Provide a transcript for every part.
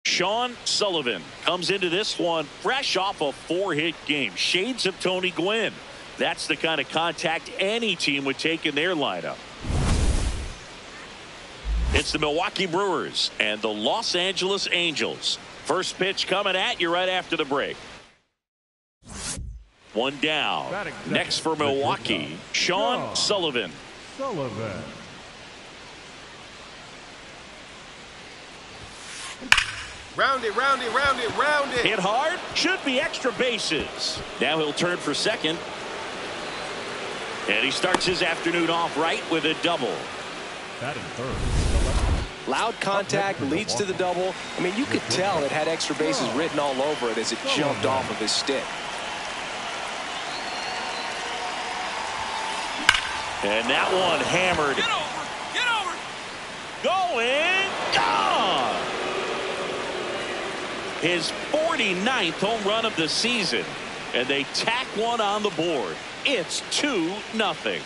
Sean Sullivan comes into this one fresh off a 4-hit game. Shades of Tony Gwynn. That's the kind of contact any team would take in their lineup. It's the Milwaukee Brewers and the Los Angeles Angels. First pitch coming at you right after the break. One down. Next for Milwaukee, Sean Sullivan. Round it, round it, round it, round it. Hit hard. Should be extra bases. Now he'll turn for second. And he starts his afternoon off right with a double. Batting third. Loud contact leads to the double. I mean, you could tell it had extra bases written all over it as it jumped off of his stick. And that one hammered. Get over, get over. Going, gone. His 49th home run of the season. And they tack one on the board. It's 2-0.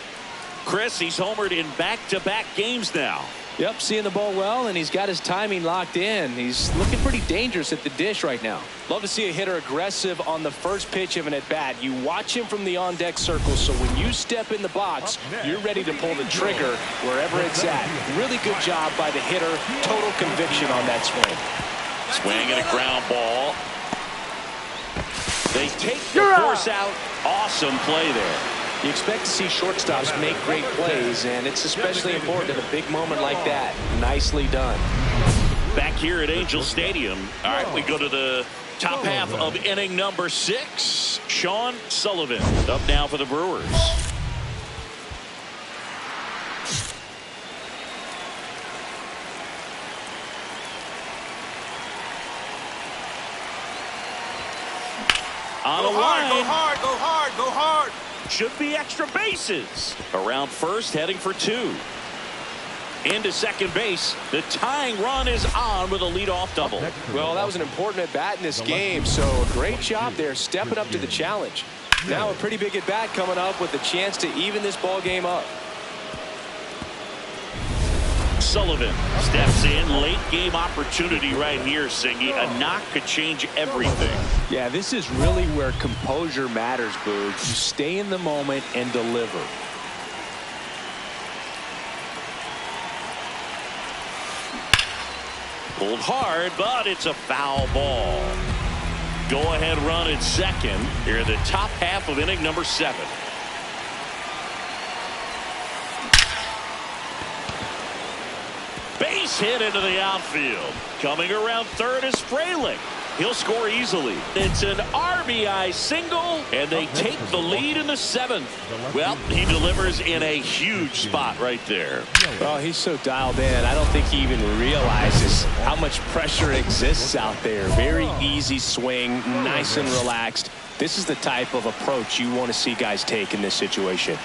Chris, he's homered in back-to-back games now. Yep, seeing the ball well, and he's got his timing locked in. He's looking pretty dangerous at the dish right now. Love to see a hitter aggressive on the first pitch of an at-bat. You watch him from the on-deck circle, so when you step in the box, you're ready to pull the trigger wherever it's at. Really good job by the hitter. Total conviction on that swing. Swing and a ground ball. They take the force out. Awesome play there. You expect to see shortstops make great plays, and it's especially important at a big moment like that. Nicely done. Back here at Angel Stadium. All right, we go to the top half of inning number 6. Sean Sullivan up now for the Brewers. On a line. Go hard, go hard, go hard. Should be extra bases. Around first, heading for 2. Into second base. The tying run is on with a leadoff double. Well, that was an important at-bat in this game, so a great job there stepping up to the challenge. Now a pretty big at-bat coming up with the chance to even this ball game up. Sullivan steps in. Late game opportunity right here, Singy. A knock could change everything. Yeah, this is really where composure matters, Boog. You stay in the moment and deliver. Pulled hard, but it's a foul ball. Go-ahead run at second here in the top half of inning number 7. Base hit into the outfield. Coming around third is Frelick. He'll score easily. It's an RBI single, and they take the lead in the 7th. Well, he delivers in a huge spot right there. Well, he's so dialed in, I don't think he even realizes how much pressure exists out there. Very easy swing, nice and relaxed. This is the type of approach you want to see guys take in this situation.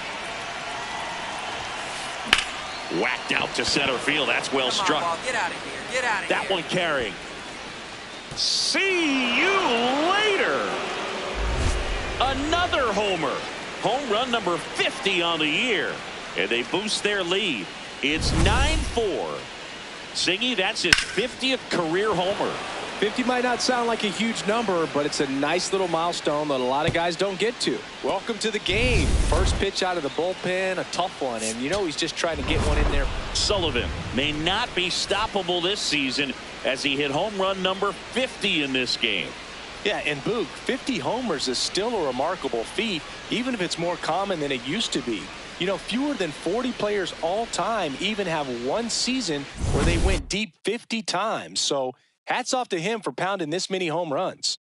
Whacked out to center field. That's well struck. Ball. Get out of here. Get out of here. That one carrying. See you later. Another homer. Home run number 50 on the year. And they boost their lead. It's 9-4. Singy, that's his 50th career homer. 50 might not sound like a huge number, but it's a nice little milestone that a lot of guys don't get to. Welcome to the game. First pitch out of the bullpen, a tough one, and you know he's just trying to get one in there. Sullivan may not be stoppable this season as he hit home run number 50 in this game. Yeah, and Boog, 50 homers is still a remarkable feat, even if it's more common than it used to be. You know, fewer than 40 players all time even have one season where they went deep 50 times. So hats off to him for pounding this many home runs.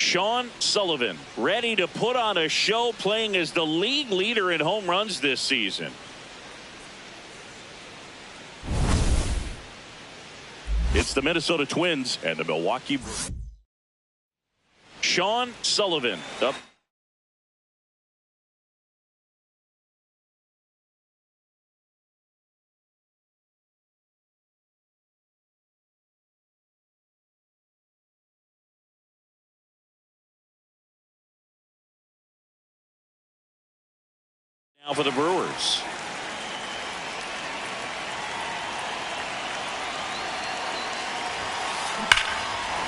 Sean Sullivan, ready to put on a show, playing as the league leader in home runs this season. It's the Minnesota Twins and the Milwaukee. Sean Sullivan up. Now for the Brewers.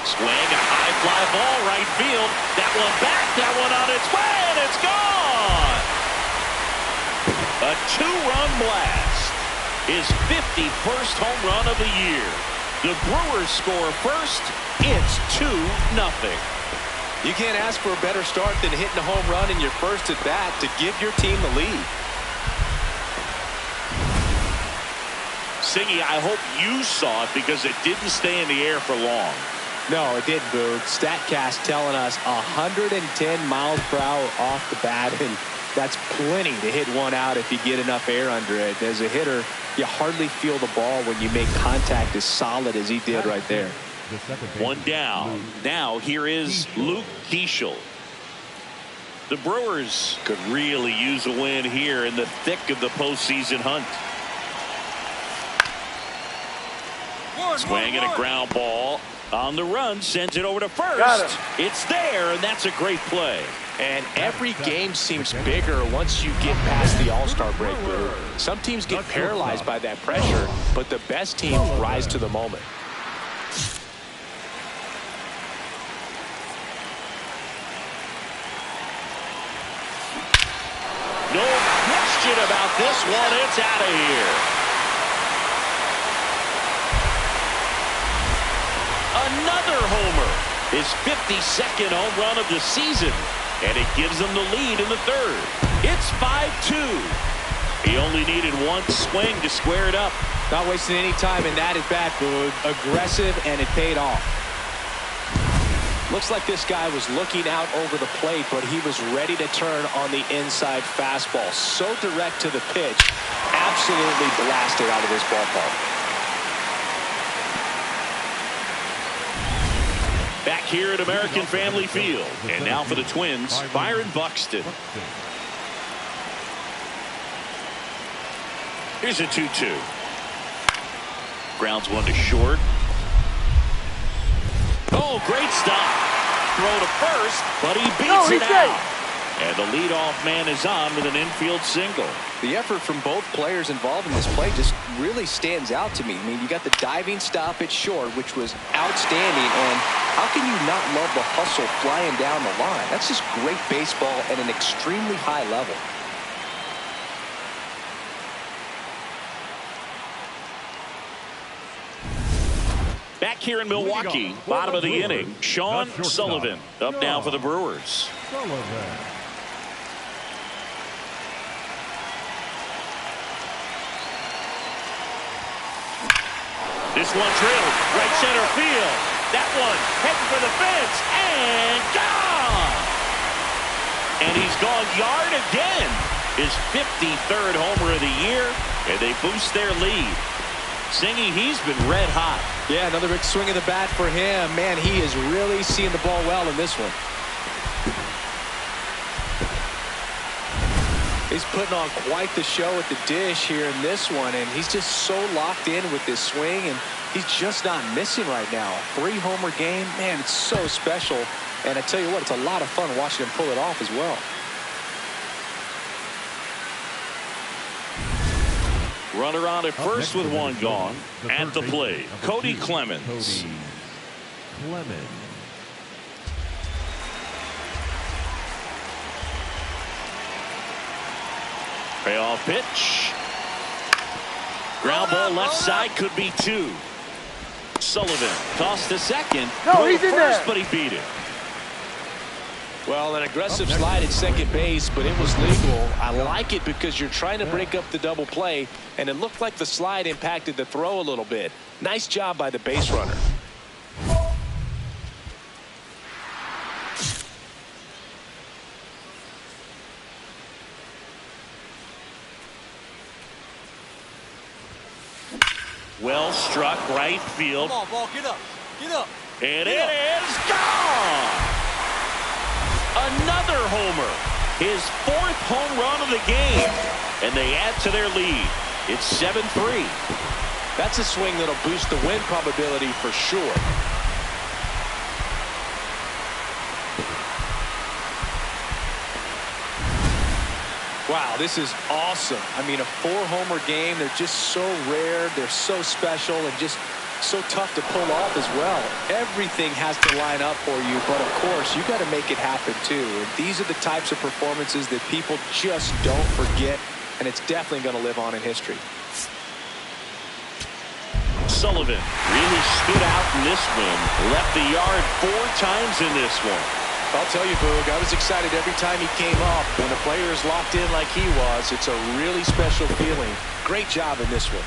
Swing, a high fly ball, right field. That one back, that one on its way, and it's gone. A two-run blast. His 51st home run of the year. The Brewers score first. It's 2-0. You can't ask for a better start than hitting a home run in your first at bat to give your team the lead. Singy, I hope you saw it because it didn't stay in the air for long. No, it didn't, Boog. StatCast telling us 110 miles per hour off the bat, and that's plenty to hit one out if you get enough air under it. As a hitter, you hardly feel the ball when you make contact as solid as he did right there. One down. Now here is Luke Keeschel. The Brewers could really use a win here in the thick of the postseason hunt. Swing and a ground ball on the run, sends it over to first. It's there, and that's a great play. And every game seems bigger once you get past the All-Star break, Boog. Some teams get paralyzed by that pressure, but the best teams rise to the moment. No question about this one. It's out of here. Another homer. His 52nd home run of the season. And it gives them the lead in the third. It's 5-2. He only needed one swing to square it up. Not wasting any time in that at bat, Boog. Aggressive, and it paid off. Looks like this guy was looking out over the plate, but he was ready to turn on the inside fastball. So direct to the pitch. Absolutely blasted out of this ballpark. Back here at American Family Field. And now for the Twins, Byron Buxton. Here's a 2-2. Grounds one to short. Oh, great stop. Throw to first, but he beats it out. And the leadoff man is on with an infield single. The effort from both players involved in this play just really stands out to me. I mean, you got the diving stop at short, which was outstanding, and how can you not love the hustle flying down the line? That's just great baseball at an extremely high level. Back here in Milwaukee, bottom of the inning, Sean Sullivan up now for the Brewers. This one drilled right center field. That one heading for the fence and gone. And he's gone yard again. His 53rd homer of the year, and they boost their lead. Singy, he's been red hot. Yeah, another big swing of the bat for him. Man, he is really seeing the ball well in this one. He's putting on quite the show at the dish here in this one, and he's just so locked in with this swing, and he's just not missing right now. 3-homer game, man, it's so special. And I tell you what, it's a lot of fun watching him pull it off as well. Runner on at first with one gone. At the plate, Cody Clemens. Payoff pitch. Ground ball left side, could be two. Sullivan tossed to second. No, he's in first, there. but he beat it. Well, an aggressive slide at second base, but it was legal. I like it because you're trying to break up the double play, and it looked like the slide impacted the throw a little bit. Nice job by the base runner. Well struck right field. Come on, ball, get up. Get up. And it is gone. Another homer. His 4th home run of the game. And they add to their lead. It's 7-3. That's a swing that'll boost the win probability for sure. Wow, this is awesome. I mean, a 4-homer game, they're just so rare, they're so special, and just so tough to pull off as well. Everything has to line up for you, but of course, you got to make it happen too. And these are the types of performances that people just don't forget, and it's definitely going to live on in history. Sullivan really stood out in this win. Left the yard 4 times in this one. I'll tell you, Boog, I was excited every time he came up. When a player is locked in like he was, it's a really special feeling. Great job in this one.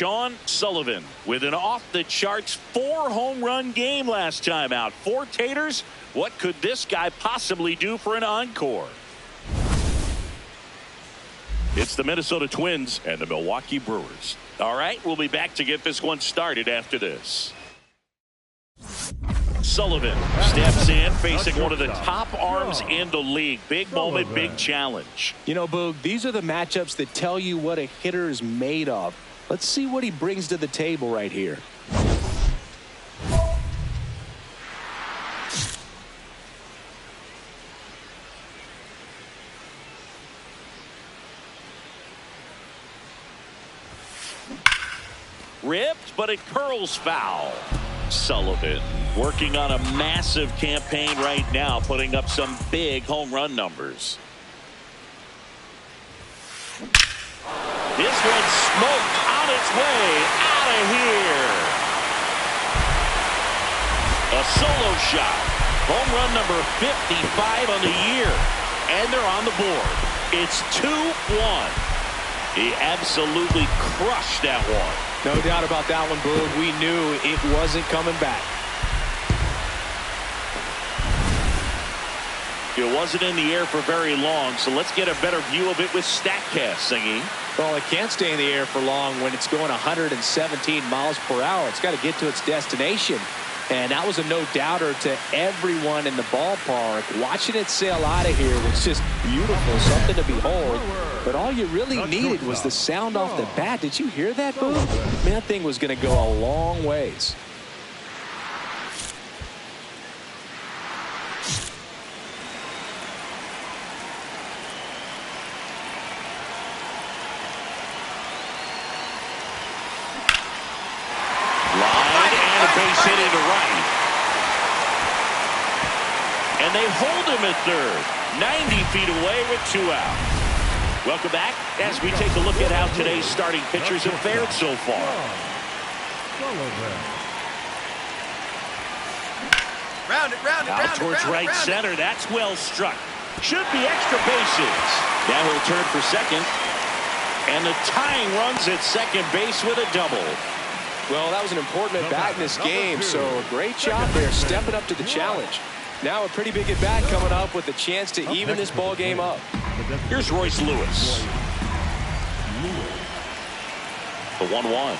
Sean Sullivan with an off-the-charts 4-home run game last time out. 4 taters. What could this guy possibly do for an encore? It's the Minnesota Twins and the Milwaukee Brewers. All right, we'll be back to get this one started after this. Sullivan steps in, facing one of the top arms in the league. Big moment, big challenge. You know, Boog, these are the matchups that tell you what a hitter is made of. Let's see what he brings to the table right here. Ripped, but it curls foul. Sullivan working on a massive campaign right now, putting up some big home run numbers. This one smoked on its way out of here. A solo shot. Home run number 55 on the year. And they're on the board. It's 2-1. He absolutely crushed that one. No doubt about that one, Boog. We knew it wasn't coming back. It wasn't in the air for very long, so let's get a better view of it with StatCast, Singy. Well, it can't stay in the air for long when it's going 117 miles per hour. It's got to get to its destination. And that was a no-doubter to everyone in the ballpark. Watching it sail out of here was just beautiful, something to behold. But all you really needed was the sound off the bat. Did you hear that, Boo? Man, that thing was going to go a long ways. Base hit into right. And they hold him at third. 90 feet away with 2 out. Welcome back as we take a look at how today's starting pitchers have fared so far. Round it, round it, Out round towards it, round right it, round center. That's well struck. Should be extra bases. Now he'll turn for second. And the tying runs at second base with a double. Well, that was an important at-bat in this game, so a great job there stepping up to the challenge. Now a pretty big at-bat coming up with a chance to even this ball game up. Here's Royce Lewis. The 1-1.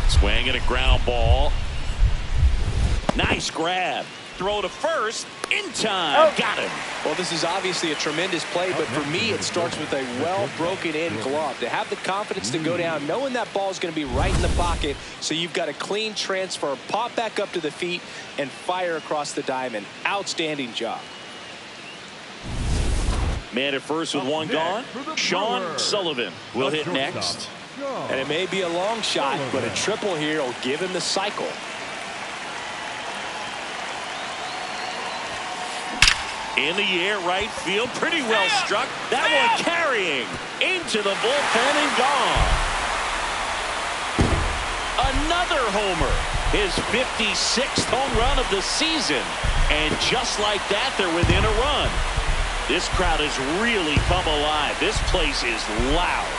Swing and a ground ball. Nice grab. Throw to first. In time. Got him. Well, this is obviously a tremendous play, but for me, it starts with a well-broken-in glove. To have the confidence to go down, knowing that ball is going to be right in the pocket, so you've got a clean transfer, pop back up to the feet, and fire across the diamond. Outstanding job. Man at first with one gone. Sean Sullivan will hit next. And it may be a long shot, but a triple here will give him the cycle. In the air, right field, pretty well struck. That one carrying into the bullpen and gone. Another homer. His 56th home run of the season. And just like that, they're within a run. This crowd has really come alive. This place is loud.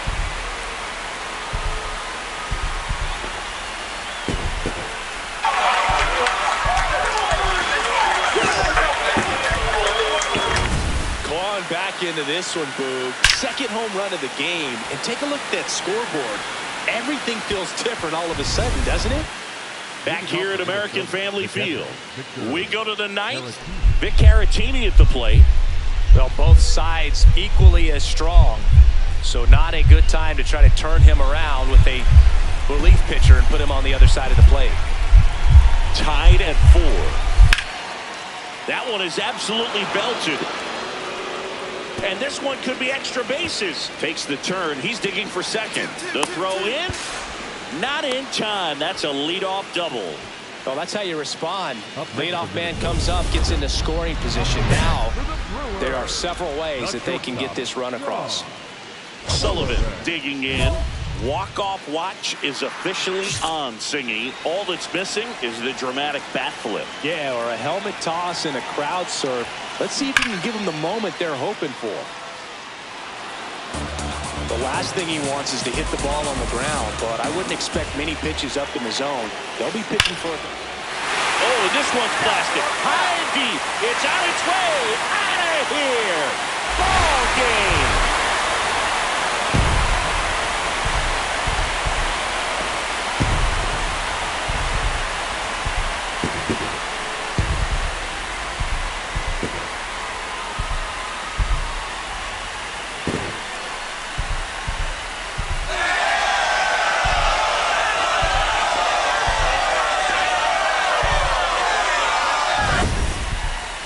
Back into this one, Boog. Second home run of the game. And take a look at that scoreboard. Everything feels different all of a sudden, doesn't it? Back here at American Family Field. We go to the ninth. Vic Caratini at the plate. Well, both sides equally as strong. So not a good time to try to turn him around with a relief pitcher and put him on the other side of the plate. Tied at 4. That one is absolutely belted. And this one could be extra bases. Takes the turn. He's digging for second. The throw in. Not in time. That's a leadoff double. Well, that's how you respond. Leadoff man comes up, gets into scoring position. Now, there are several ways that they can get this run across. Sullivan digging in. Walk-off watch is officially on, Singy. All that's missing is the dramatic bat flip. Yeah, or a helmet toss and a crowd surf. Let's see if he can give them the moment they're hoping for. The last thing he wants is to hit the ball on the ground, but I wouldn't expect many pitches up in the zone. They'll be pitching for it. Oh, this one's blasted. High and deep. It's on its way. Out of here. Ball game.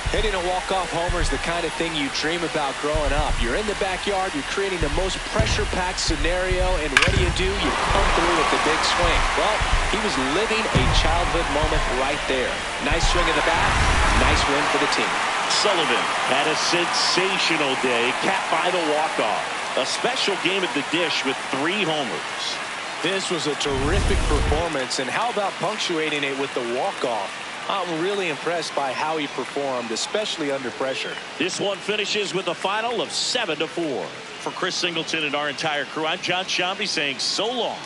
Hitting a walk-off homer is the kind of thing you dream about growing up. You're in the backyard, you're creating the most pressure-packed scenario, and what do? You come through with the big swing. Well, he was living a childhood moment right there. Nice swing of the bat, nice win for the team. Sullivan had a sensational day, capped by the walk-off. A special game at the dish with 3 homers. This was a terrific performance, and how about punctuating it with the walk-off? I'm really impressed by how he performed, especially under pressure. This one finishes with a final of 7-4. For Chris Singleton and our entire crew, I'm John Shambi saying so long.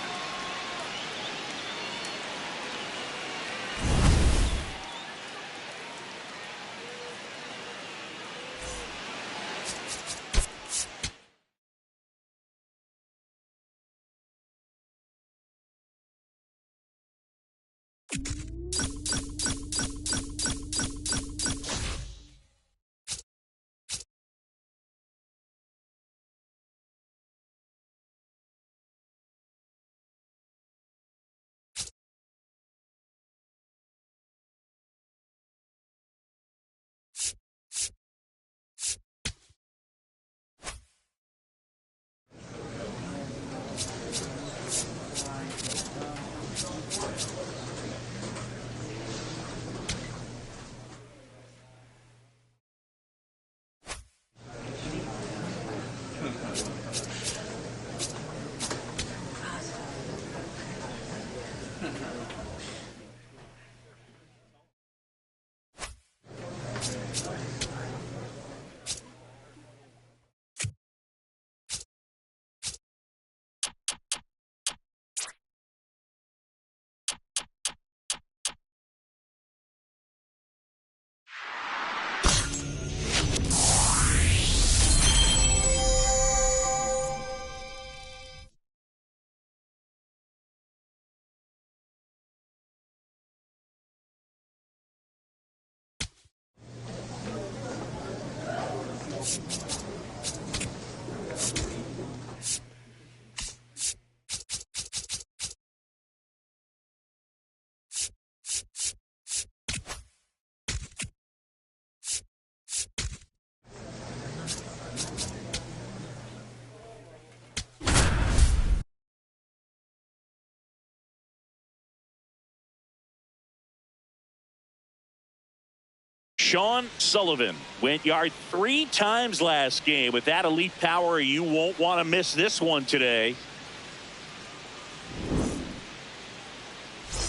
Sean Sullivan went yard 3 times last game. With that elite power, you won't want to miss this one today.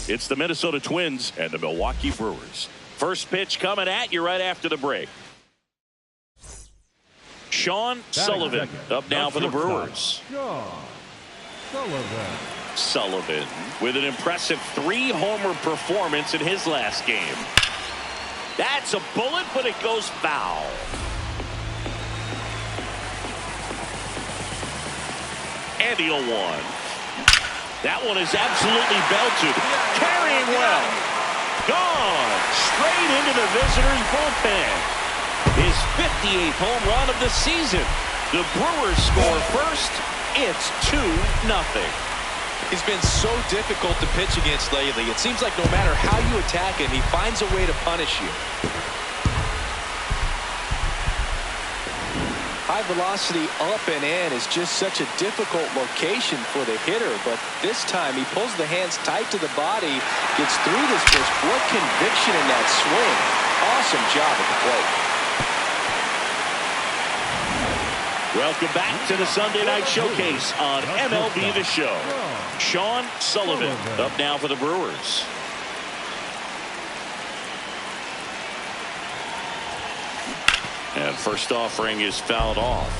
It's the Minnesota Twins and the Milwaukee Brewers. First pitch coming at you right after the break. Sean Sullivan up now for the Brewers. Sullivan with an impressive 3-homer performance in his last game. That's a bullet, but it goes foul. And the 0-1. That one is absolutely belted. Carrying well. Gone. Straight into the visitors' bullpen. His 58th home run of the season. The Brewers score first. It's 2-0. He's been so difficult to pitch against lately. It seems like no matter how you attack him, he finds a way to punish you. High velocity up and in is just such a difficult location for the hitter, but this time he pulls the hands tight to the body, gets through this pitch. What conviction in that swing. Awesome job at the plate. Welcome back to the Sunday Night Showcase on MLB the Show. Sean Sullivan up now for the Brewers. And first offering is fouled off.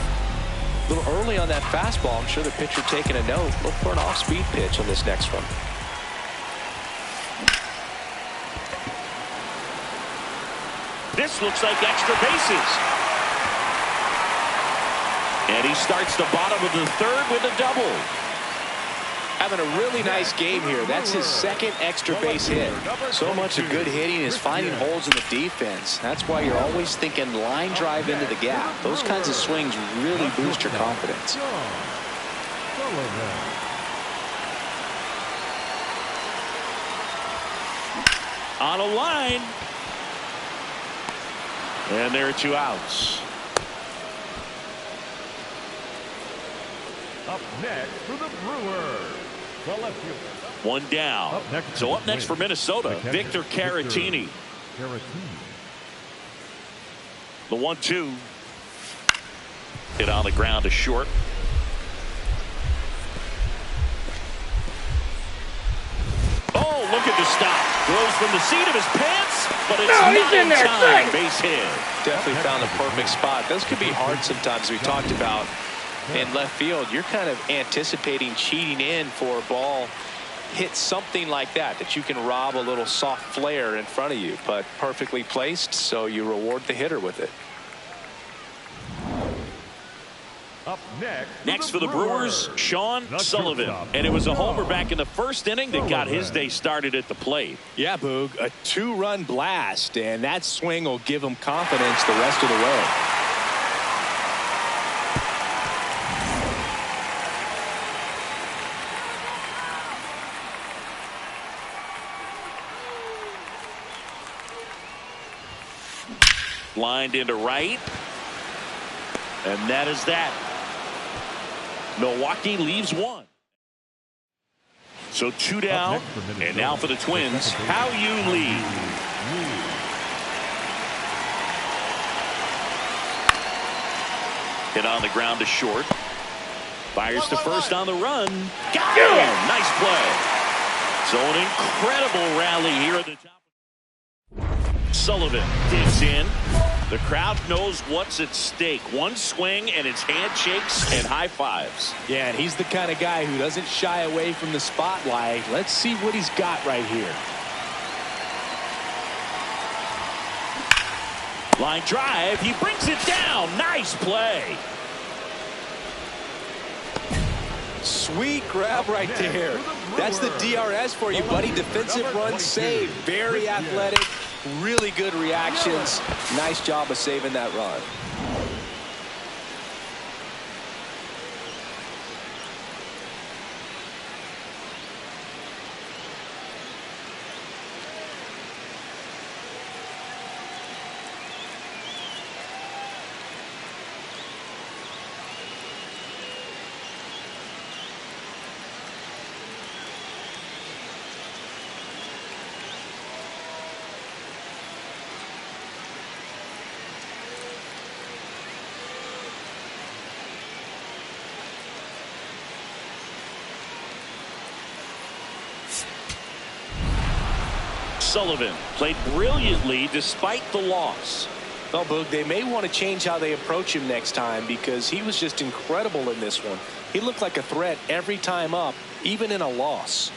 A little early on that fastball. I'm sure the pitcher taking a note. Look for an off-speed pitch on this next one. This looks like extra bases. And he starts the bottom of the third with a double. Having a really nice game here. That's his second extra base hit. So much of good hitting is finding holes in the defense. That's why you're always thinking line drive into the gap. Those kinds of swings really boost your confidence. On a line. And there are 2 outs. Up next for the Brewers, the left fielder. 1 down. Up next for Minnesota, Victor Caratini. The 1-2. Hit on the ground to short. Oh, look at the stop. Throws from the seat of his pants, but it's not in time. Base hit. Definitely found the perfect spot. Those could be hard sometimes. We talked about in left field, you're kind of anticipating cheating in for a ball hit something like that you can rob a little soft flare in front of you, but perfectly placed, so you reward the hitter with it. Up next for the Brewers, Sean Sullivan. And it was a homer back in the first inning that got his day started at the plate. Yeah, Boog, a 2-run blast, and that swing will give him confidence the rest of the way. Lined into right. And that is that. Milwaukee leaves 1. So 2 down. And now for the Twins, how you lead. Hit on the ground to short. Fires to first on the run. Got him! Nice play. So an incredible rally here at the top. Sullivan digs in. The crowd knows what's at stake. One swing and it's handshakes and high fives. Yeah, and he's the kind of guy who doesn't shy away from the spotlight. Let's see what he's got right here. Line drive. He brings it down. Nice play. Sweet grab right there. That's the DRS for you, buddy. Defensive run save. Very athletic. Really good reactions. Nice job of saving that run. Sullivan played brilliantly despite the loss. Well, Boog, they may want to change how they approach him next time because he was just incredible in this one. He looked like a threat every time up, even in a loss.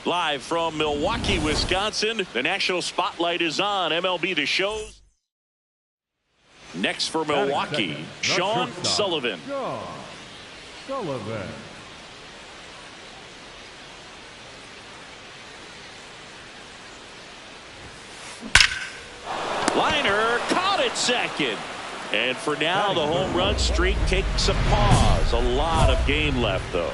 Live from Milwaukee, Wisconsin, the national spotlight is on MLB the Show. Next for Milwaukee, Sean Sullivan. Sean Sullivan. Liner caught it second. And for now, the home run streak takes a pause. A lot of game left, though.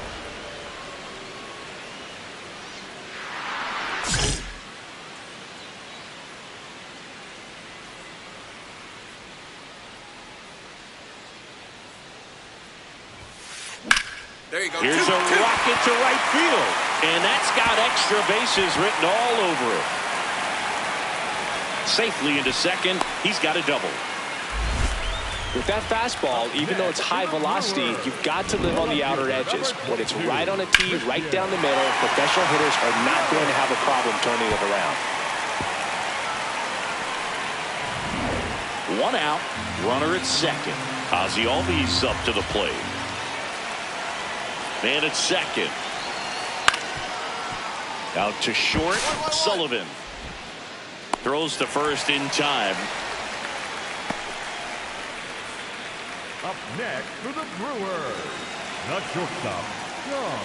There you go. Here's a rocket to right field. And that's got extra bases written all over it. Safely into second. He's got a double. With that fastball, even though it's high velocity, you've got to live on the outer edges. When it's right on a tee, right down the middle, professional hitters are not going to have a problem turning it around. One out, runner at second. Ozzie Albies up to the plate. Man at second. Out to short. Sullivan throws to first in time. Up next for the Brewers, the shortstop, Sean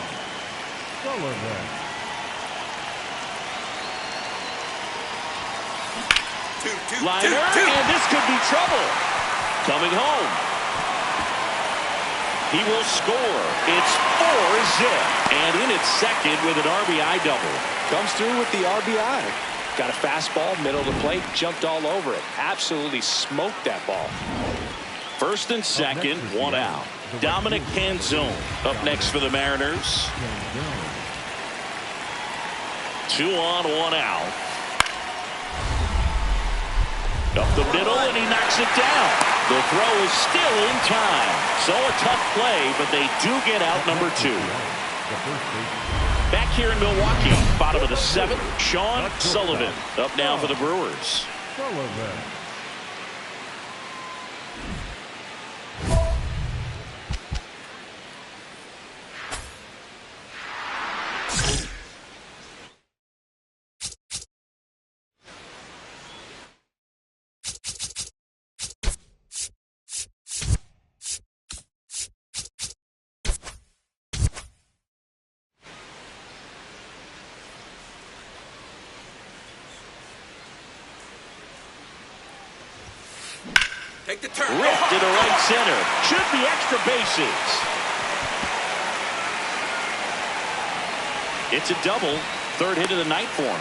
Sullivan. Liner, and this could be trouble. Coming home. He will score. It's 4-zip. And in its second with an RBI double. Comes through with the RBI. Got a fastball, middle of the plate, jumped all over it. Absolutely smoked that ball. First and second, one out. Dominic Canzone up next for the Mariners. 2 on, 1 out. Up the middle, and he knocks it down. The throw is still in time. So a tough play, but they do get out number 2. Back here in Milwaukee, bottom of the 7th, Sean Sullivan up now for the Brewers. Take the turn. Ripped to the right center. Should be extra bases. It's a double. 3rd hit of the night for him.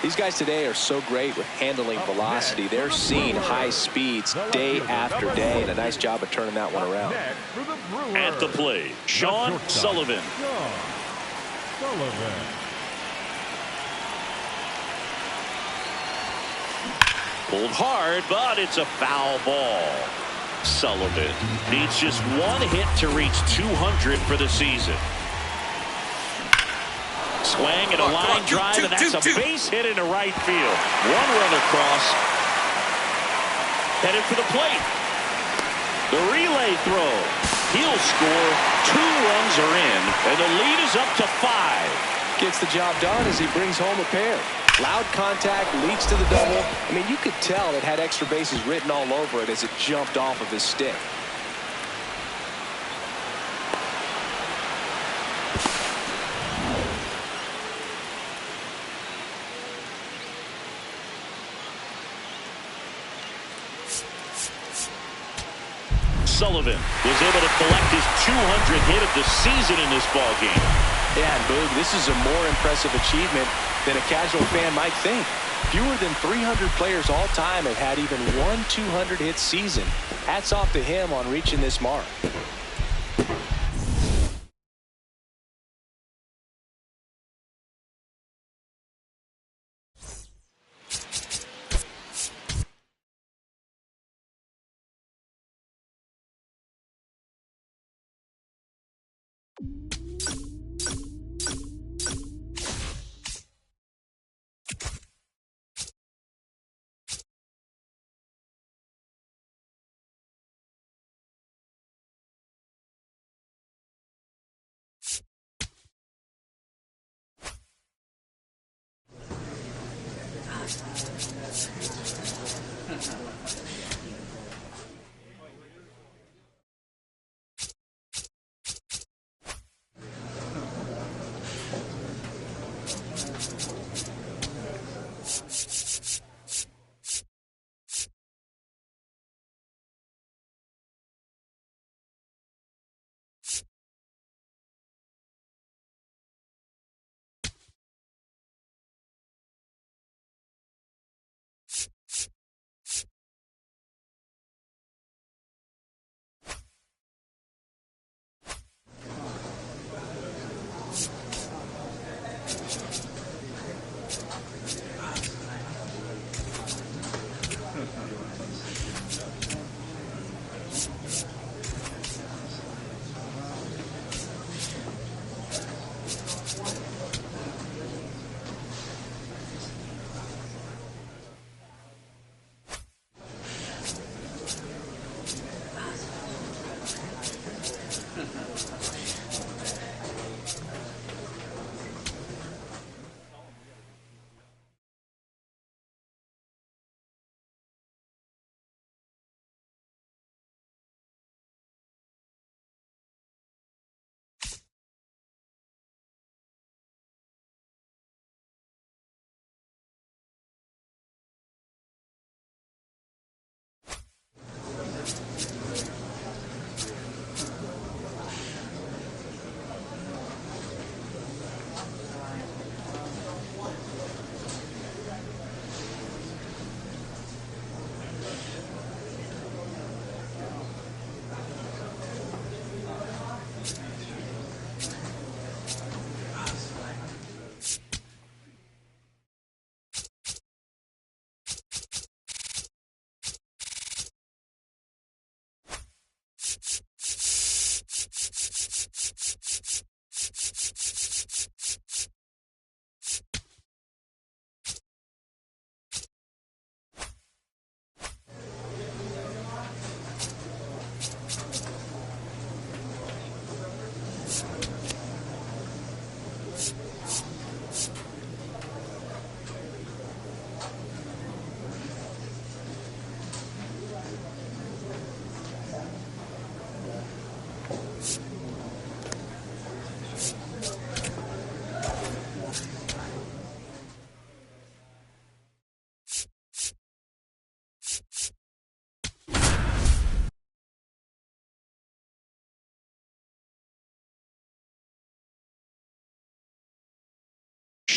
These guys today are so great with handling velocity. They're seeing high speeds day after day, and a nice job of turning that one around. At the plate, Sean Sullivan. Pulled hard, but it's a foul ball. Sullivan needs just 1 hit to reach 200 for the season. Swing and a line drive, and that's a base hit into right field. 1 run across. Headed for the plate. The relay throw. He'll score. 2 runs are in, and the lead is up to 5. Gets the job done as he brings home a pair. Loud contact, leads to the double. I mean, you could tell it had extra bases written all over it as it jumped off of his stick. Sullivan was able to collect his 200th hit of the season in this ballgame. Yeah, and Boog, this is a more impressive achievement than a casual fan might think. Fewer than 300 players all time have had even 1 200-hit season. Hats off to him on reaching this mark.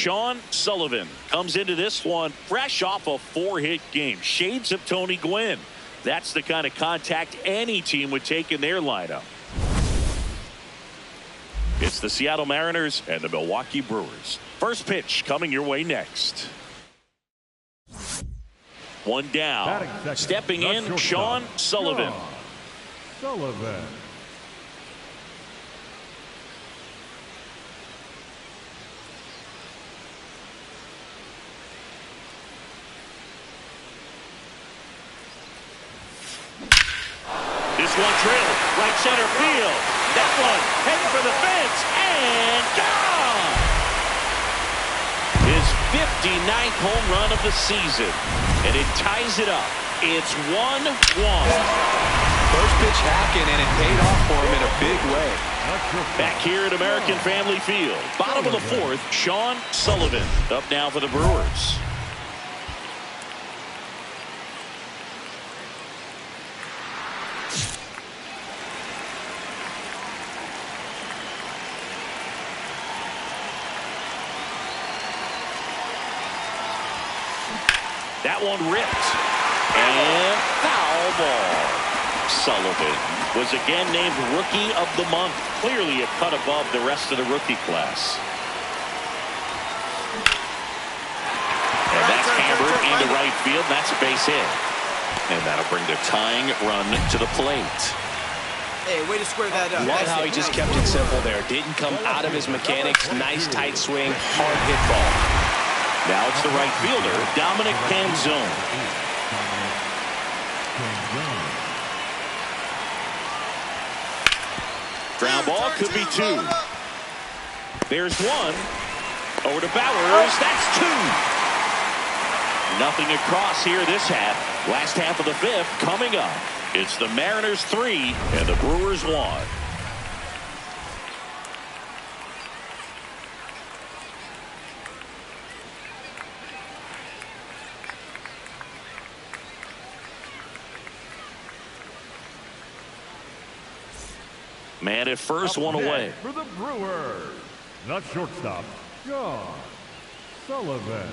Sean Sullivan comes into this one fresh off a 4-hit game. Shades of Tony Gwynn. That's the kind of contact any team would take in their lineup. It's the Seattle Mariners and the Milwaukee Brewers. First pitch coming your way next. One down. Stepping in, Sean Sullivan. Sullivan. This one drilled right center field. That one heading for the fence and gone. His 59th home run of the season, and it ties it up. It's 1-1. First pitch hacking, and it paid off for him in a big way. Back here at American Family Field, bottom of the fourth, Sean Sullivan up now for the Brewers. That one ripped. And foul ball. Sullivan was again named Rookie of the Month. Clearly a cut above the rest of the rookie class. And that's hammered into right field. That's a base hit. And that'll bring the tying run to the plate. Hey, way to square that up. Love how he just kept it simple there. Didn't come out of his mechanics. Nice tight swing. Hard hit ball. Now it's the right fielder, Dominic Canzone. Ground ball could be two. There's one. Over to Bowers. That's two. Nothing across here this half. Last half of the fifth coming up. It's the Mariners 3 and the Brewers 1. Man at first, one away. For the Brewers, the shortstop, Sean Sullivan.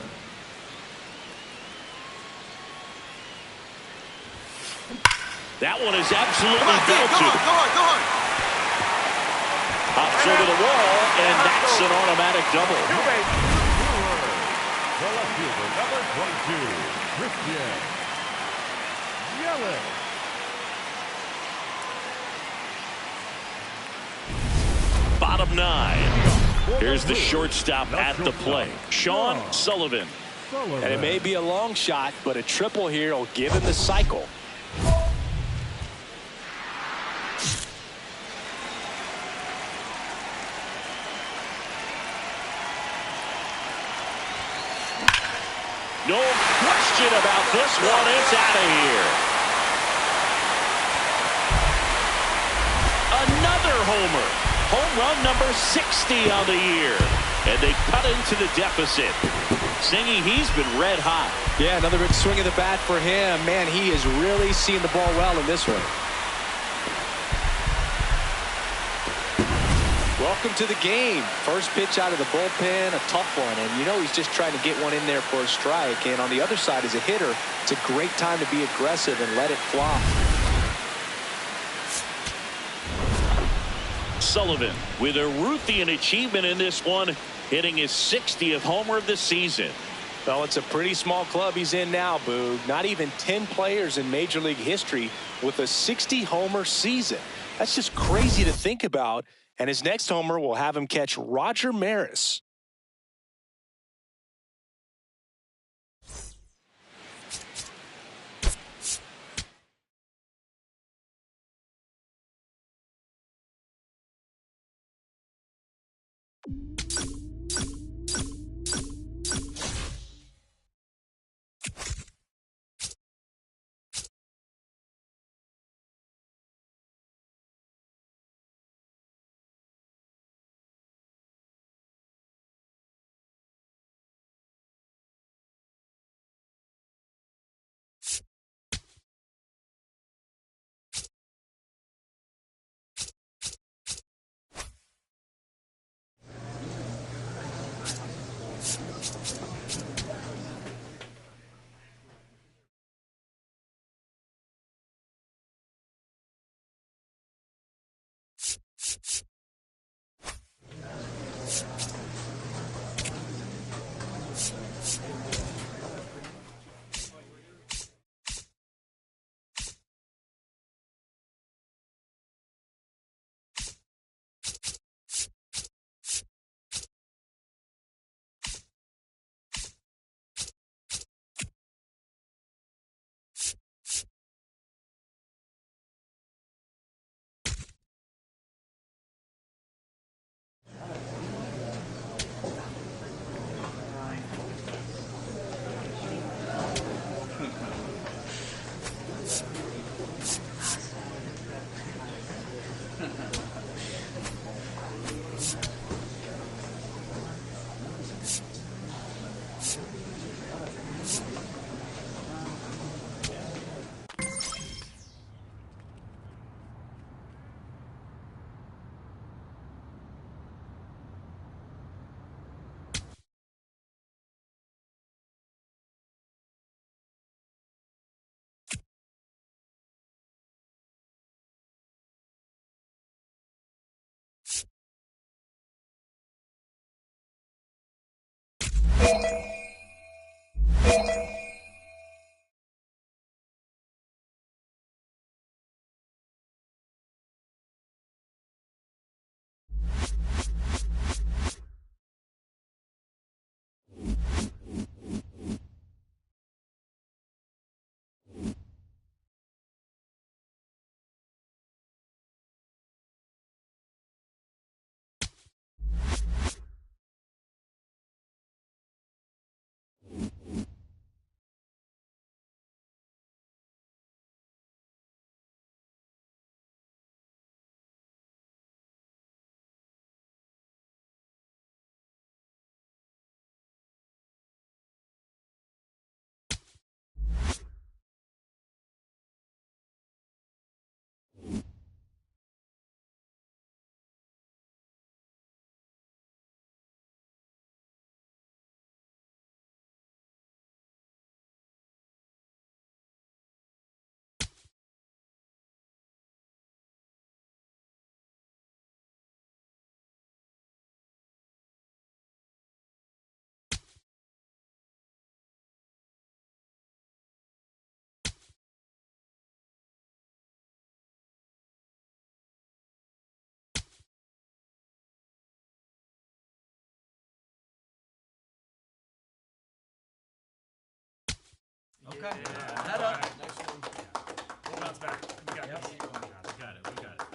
That one is absolutely Go belted. on. Pops over the wall, and that's an automatic double. The left fielder, number 22, Christian Yelich. Bottom 9. Here's the shortstop at the plate, Sean Sullivan. And it may be a long shot, but a triple here will give him the cycle. No question about this one. It's out of here. Another homer. Home run number 60 on the year. And they cut into the deficit. Singy, he's been red hot. Yeah, another big swing of the bat for him. Man, he is really seeing the ball well in this one. Welcome to the game. First pitch out of the bullpen, a tough one. And you know he's just trying to get one in there for a strike. And on the other side, as a hitter, it's a great time to be aggressive and let it fly. Sullivan with a Ruthian achievement in this one, hitting his 60th homer of the season. Well, it's a pretty small club he's in now, Boog. Not even 10 players in Major League history with a 60-homer season. That's just crazy to think about. And his next homer will have him catch Roger Maris. Okay. Head up. Nice one. We'll bounce back. We got this. We got it. We got it.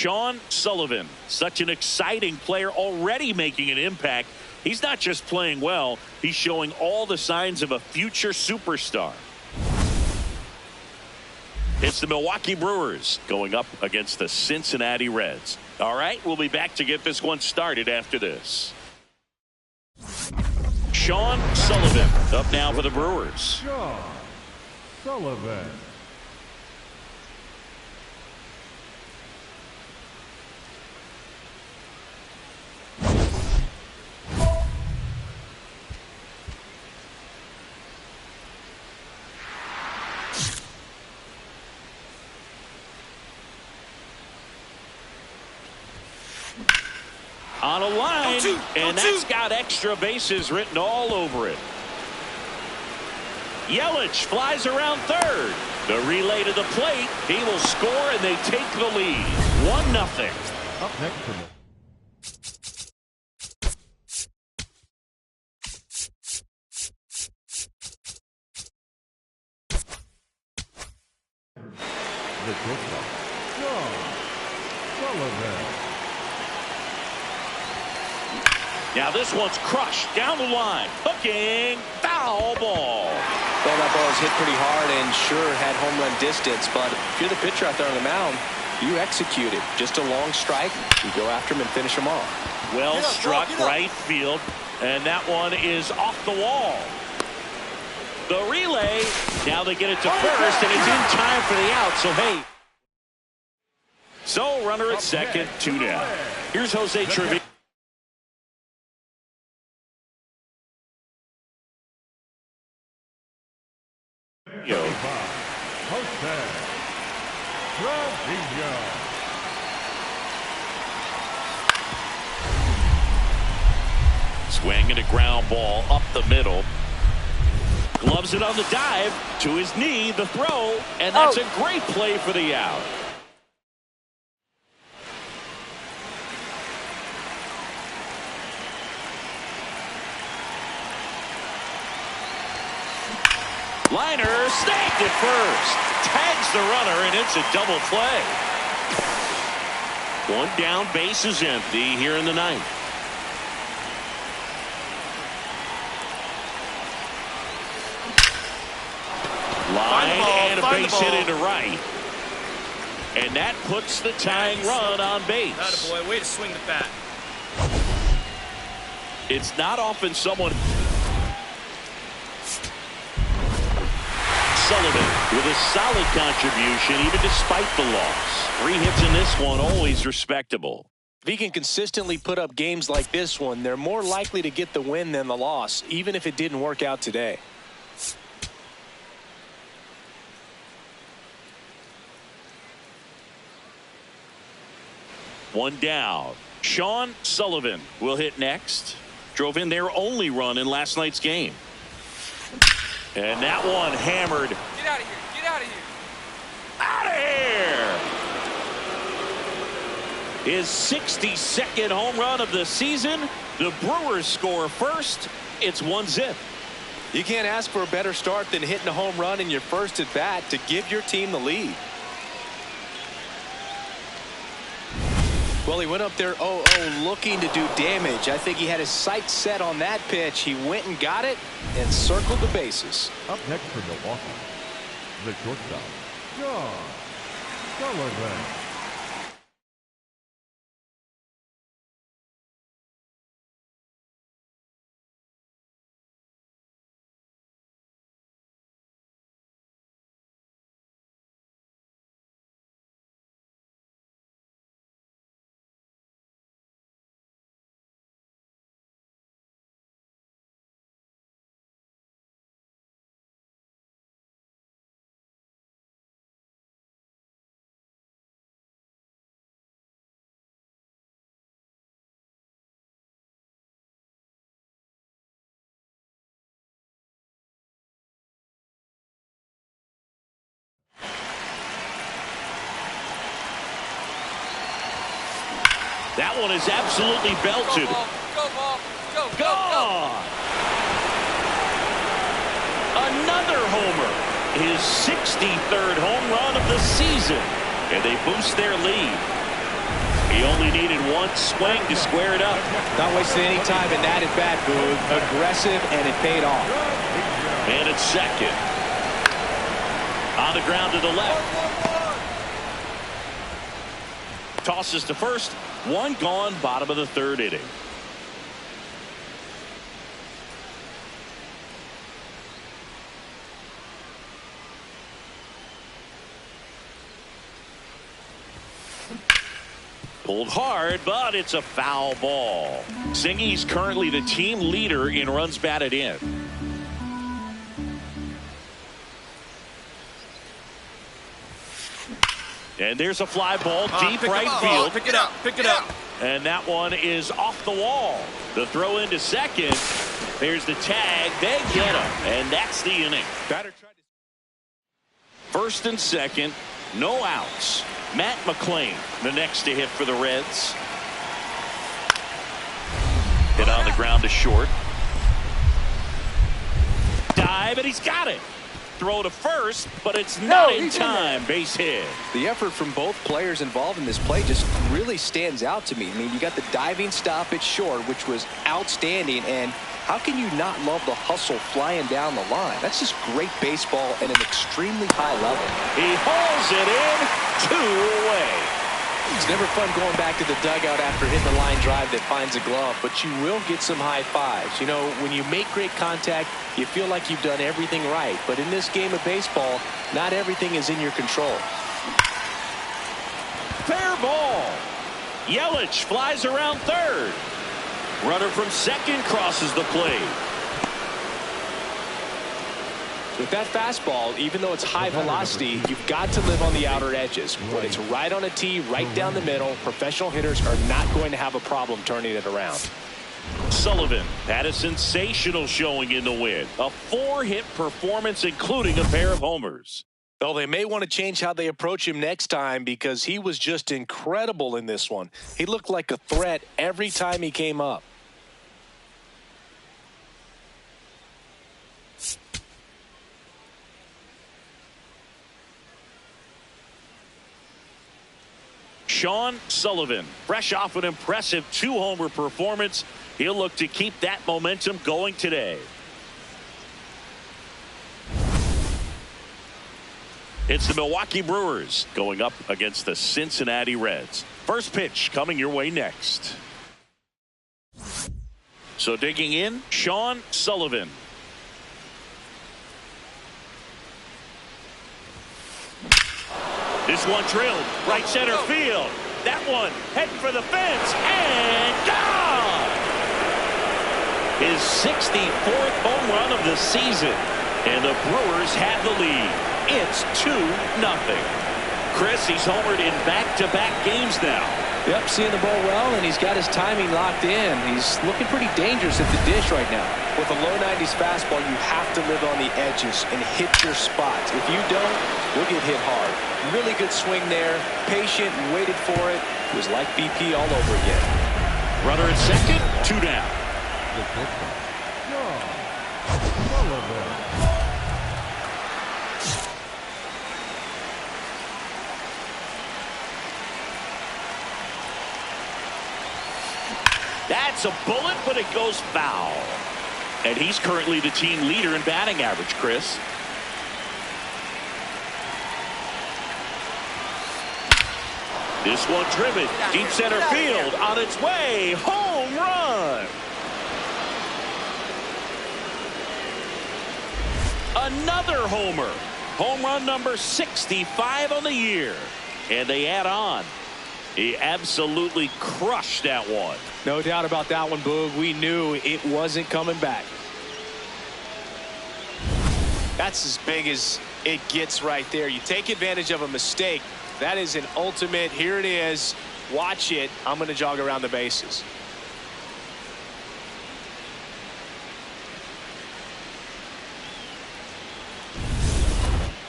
Sean Sullivan, such an exciting player, already making an impact. He's not just playing well, he's showing all the signs of a future superstar. It's the Milwaukee Brewers going up against the Cincinnati Reds. All right, we'll be back to get this one started after this. Sean Sullivan up now for the Brewers. Sean Sullivan. On a line, and that's got extra bases written all over it. Yelich flies around third. The relay to the plate. He will score, and they take the lead. 1-0. Up next to the shortstop, Sean Sullivan. Now this one's crushed down the line. Hooking, foul ball. Well, that ball was hit pretty hard and sure had home run distance, but if you're the pitcher out there on the mound, you execute it. Just a long strike, you go after him and finish him off. Well struck, right field, and that one is off the wall. The relay, now they get it to first, and it's in time for the out, so hey. So runner at second, 2 down. Here's Jose Trevino. Swinging a ground ball up the middle. Gloves it on the dive to his knee, the throw, and that's a great play for the out. Liner snagged it first. Tags the runner, and it's a double play. 1 down, base is empty here in the 9th. Line and a base hit into right. And that puts the tying run on base. Attaboy, way to swing the bat. It's not often someone. Sullivan with a solid contribution even despite the loss. 3 hits in this one, always respectable. If he can consistently put up games like this one, they're more likely to get the win than the loss, even if it didn't work out today. One down. Sean Sullivan will hit next. Drove in their only run in last night's game. And that one hammered. Get out of here. Get out of here. Out of here. His 62nd home run of the season. The Brewers score first. It's 1-0. You can't ask for a better start than hitting a home run in your first at bat to give your team the lead. Well, he went up there 0-0 looking to do damage. I think he had his sights set on that pitch. He went and got it and circled the bases. Up next for Milwaukee, the shortstop, Sean Sullivan. That one is absolutely belted. Go, ball. Go, go, Gone. Another homer. His 63rd home run of the season. And they boost their lead. He only needed one swing to square it up. Not wasting any time in that at bat, Boog. Aggressive, and it paid off. And it's second. On the ground to the left. Tosses to first. One gone, bottom of the third inning. Pulled hard, but it's a foul ball. Singy's currently the team leader in runs batted in. And there's a fly ball deep right field. Pick it up. Pick it up. And that one is off the wall. The throw into second. There's the tag. They get him. And that's the inning. First and second. No outs. Matt McClain, the next to hit for the Reds. Hit on the ground to short. Dive, and he's got it. Throw to first, but it's not in time. Base hit. The effort from both players involved in this play just really stands out to me. I mean, you got the diving stop at short, which was outstanding, and how can you not love the hustle flying down the line? That's just great baseball at an extremely high level. He hauls it in, 2 away. It's never fun going back to the dugout after hitting a line drive that finds a glove, but you will get some high fives. You know, when you make great contact, you feel like you've done everything right. But in this game of baseball, not everything is in your control. Fair ball. Yelich flies around third. Runner from second crosses the plate. With that fastball, even though it's high velocity, you've got to live on the outer edges. When it's right on a tee, right down the middle, professional hitters are not going to have a problem turning it around. Sullivan had a sensational showing in the win. A 4-hit performance, including a pair of homers. Well, they may want to change how they approach him next time because he was just incredible in this one. He looked like a threat every time he came up. Sean Sullivan, fresh off an impressive 2-homer performance. He'll look to keep that momentum going today. It's the Milwaukee Brewers going up against the Cincinnati Reds. First pitch coming your way next. So digging in, Sean Sullivan. This one drilled right center field. That one heading for the fence and gone. His 64th home run of the season, and the Brewers have the lead. It's 2-0. Chris, he's homered in back-to-back games now. Yep, seeing the ball well, and he's got his timing locked in. He's looking pretty dangerous at the dish right now. With a low 90s fastball, you have to live on the edges and hit your spots. If you don't, you'll get hit hard. Really good swing there. Patient, waited for it. It was like BP all over again. Runner at second, 2 down. That's a bullet, but it goes foul. And he's currently the team leader in batting average, Chris. This one driven deep center field on its way. Home run. Another homer. Home run number 65 on the year. And they add on. He absolutely crushed that one. No doubt about that one, Boog. We knew it wasn't coming back. That's as big as it gets right there. You take advantage of a mistake. That is an ultimate. Here it is. Watch it. I'm going to jog around the bases.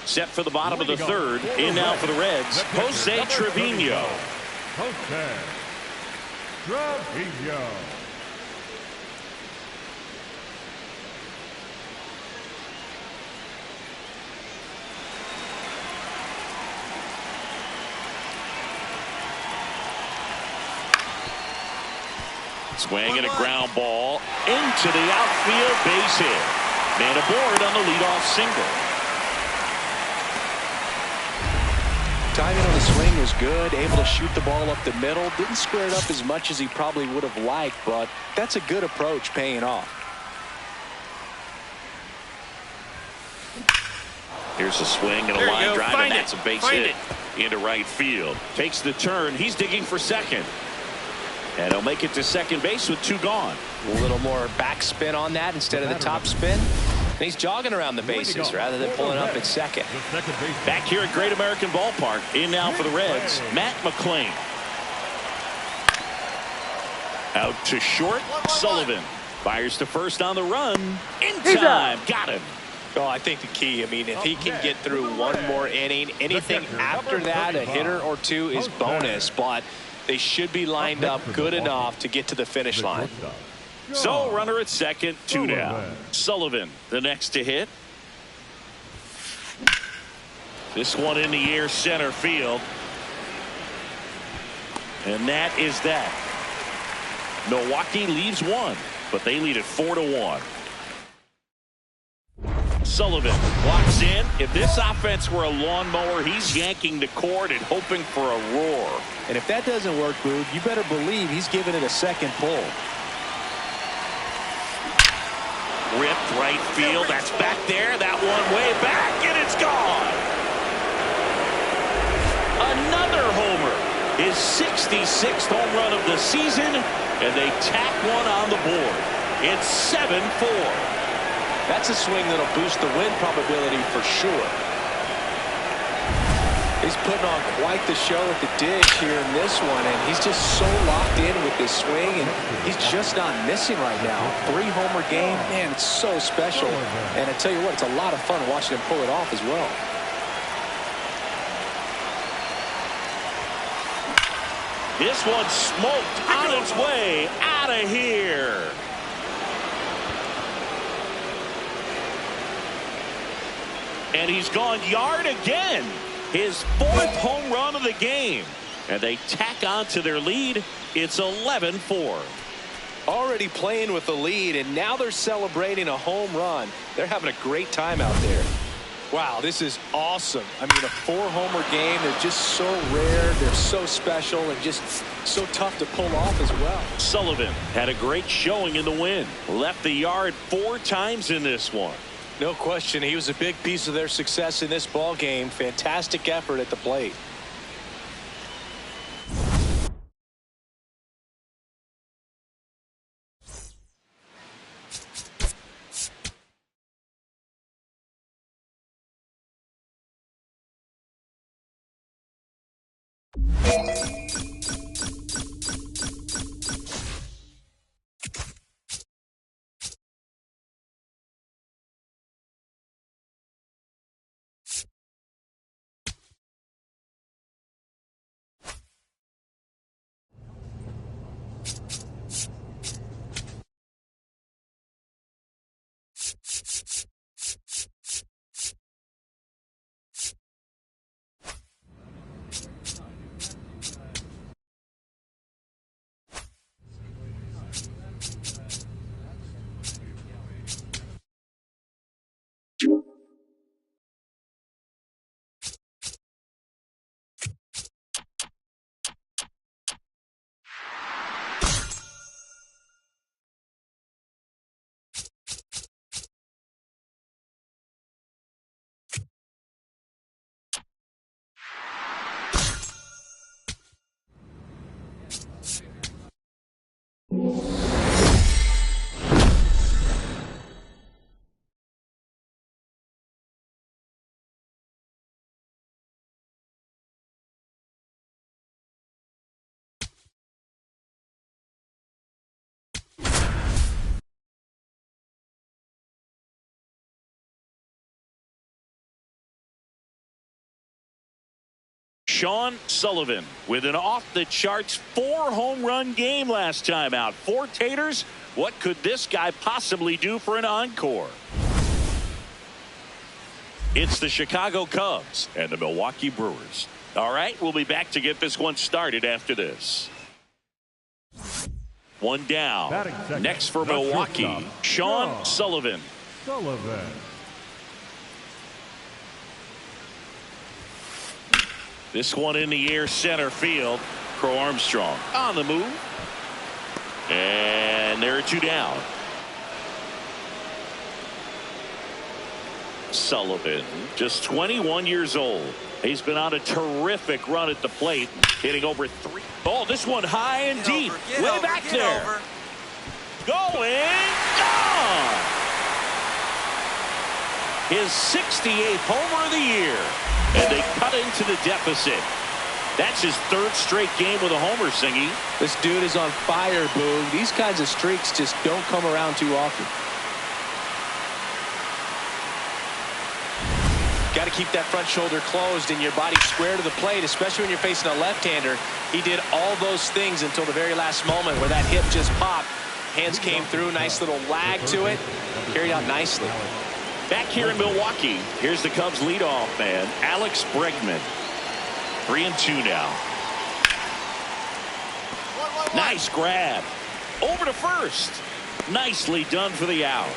Set for the bottom of the third. In now for the Reds, Jose Trevino. Jose Trevino. Swing and a ground ball into the outfield, base hit. Man aboard on the leadoff single. Timing on the swing was good, able to shoot the ball up the middle. Didn't square it up as much as he probably would have liked, but that's a good approach, paying off. Here's a swing and a line drive, and that's a base hit into right field. Takes the turn. He's digging for second. And he'll make it to second base with 2 gone. A little more backspin on that instead of the top spin. And he's jogging around the bases rather than pulling up at second. Back here at Great American Ballpark. In now for the Reds, Matt McClain. Out to short, Sullivan. Fires to first on the run. In time. Got him. Oh, I think the key, I mean, if he can get through one more inning, anything after that, a hitter or two is bonus. But they should be lined up good enough to get to the finish line. So runner at second, 2 down. Sullivan the next to hit. This one in the air, center field. And that is that. Milwaukee leads 1, but they lead it 4-1. Sullivan walks in. If this offense were a lawnmower, he's yanking the cord and hoping for a roar. And if that doesn't work, Boog, you better believe he's giving it a second pull. Ripped right field. That's back there. That one way back, and it's gone. Another homer. His 66th home run of the season, and they tack one on the board. It's 7-4. That's a swing that'll boost the win probability for sure. He's putting on quite the show at the dish here in this one, and he's just so locked in with this swing, and he's just not missing right now. 3-homer game, man, it's so special. And I tell you what, it's a lot of fun watching him pull it off as well. This one smoked on its way out of here. And he's gone yard again. His 4th home run of the game. And they tack on to their lead. It's 11-4. Already playing with the lead, and now they're celebrating a home run. They're having a great time out there. Wow, this is awesome. I mean, a 4-homer game, they're just so rare, they're so special, and just so tough to pull off as well. Sullivan had a great showing in the win. Left the yard 4 times in this one. No question, he was a big piece of their success in this ball game. Fantastic effort at the plate. Sean Sullivan with an off-the-charts 4-home run game last time out. 4 taters. What could this guy possibly do for an encore? It's the Chicago Cubs and the Milwaukee Brewers. All right, we'll be back to get this one started after this. One down. Batting second. Next for The Milwaukee, shortstop, Sean Sullivan. Sullivan. This one in the air, center field. Crow Armstrong on the move. And there are two down. Sullivan, just 21 years old. He's been on a terrific run at the plate, hitting over 3. Oh, this one high and deep, way back there. Going, gone. His 68th homer of the year, and they cut into the deficit. That's his third straight game with a homer, Singy. This dude is on fire, Boog. These kinds of streaks just don't come around too often. Got to keep that front shoulder closed and your body square to the plate, especially when you're facing a left-hander. He did all those things until the very last moment where that hip just popped. Hands came through, nice little lag to it. Carried out nicely. Back here in Milwaukee, here's the Cubs leadoff man, Alex Bregman. 3-2 now. Nice grab. Over to first. Nicely done for the out.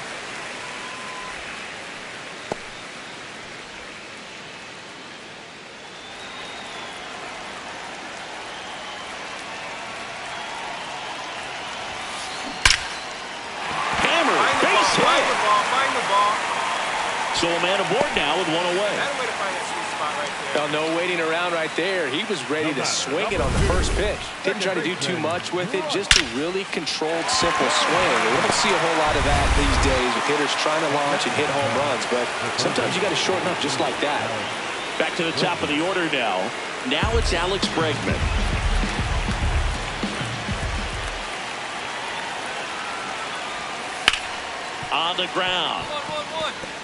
So a man aboard now with one away. That way to find that sweet spot right there. Oh, no waiting around right there. He was ready to swing it on the first pitch. Didn't try to do too much with it. Just a really controlled, simple swing. We don't see a whole lot of that these days with hitters trying to launch and hit home runs. But sometimes you got to shorten up just like that. Back to the top of the order now. Now it's Alex Bregman. On the ground.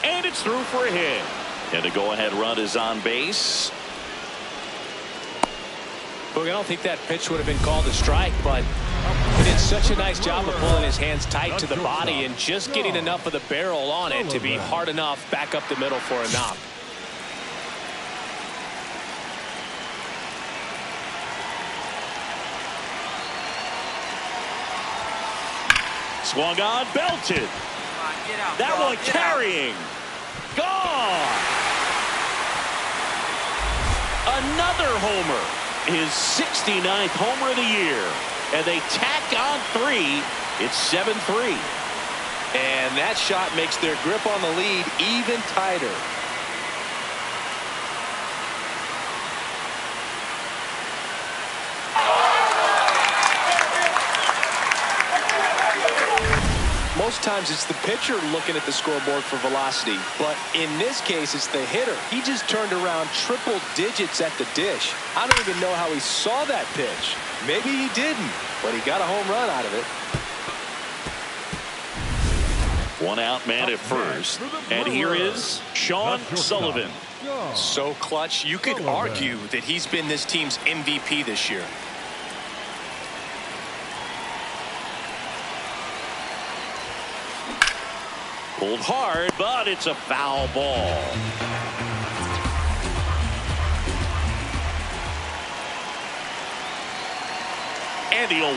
And it's through for a hit. And the go-ahead run is on base. Look, I don't think that pitch would have been called a strike, but he did such a nice job of pulling his hands tight to the body and just getting enough of the barrel on it to be hard enough back up the middle for a knock. Swung on, belted. That one carrying. Gone. Another homer. His 69th homer of the year. And they tack on 3. It's 7-3. And that shot makes their grip on the lead even tighter. Most times it's the pitcher looking at the scoreboard for velocity, but in this case it's the hitter. He just turned around triple digits at the dish. I don't even know how he saw that pitch. Maybe he didn't, but he got a home run out of it. One out man at first, and here is Sean Sullivan. So clutch, you could argue that he's been this team's MVP this year. Pulled hard, but it's a foul ball. And the 0-1.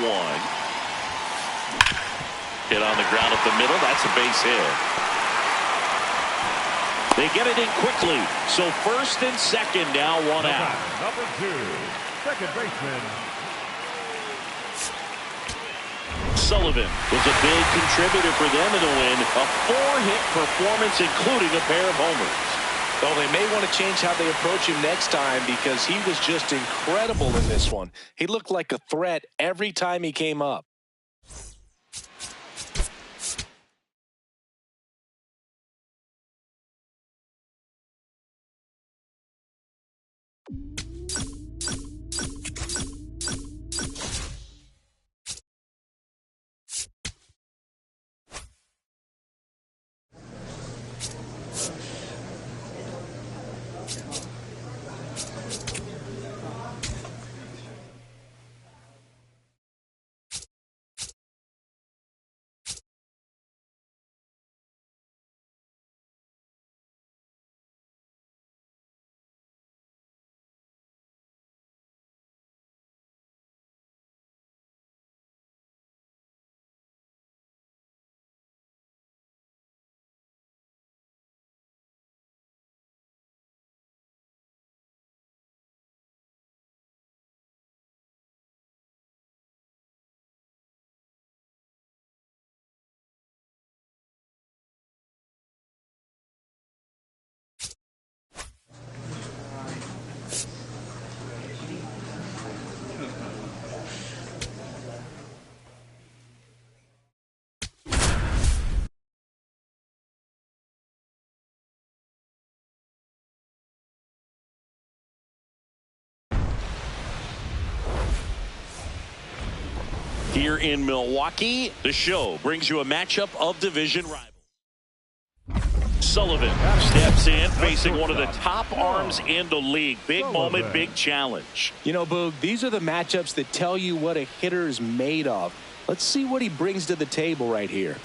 Hit on the ground up the middle. That's a base hit. They get it in quickly. So first and second now, one out. Number 2, second baseman. Sullivan was a big contributor for them in the win. A 4-hit performance, including a pair of homers. Well, they may want to change how they approach him next time because he was just incredible in this one. He looked like a threat every time he came up. Here in Milwaukee, the show brings you a matchup of division rivals. Sullivan steps in, facing one of the top arms in the league. Big moment, big challenge. You know, Boog, these are the matchups that tell you what a hitter is made of. Let's see what he brings to the table right here.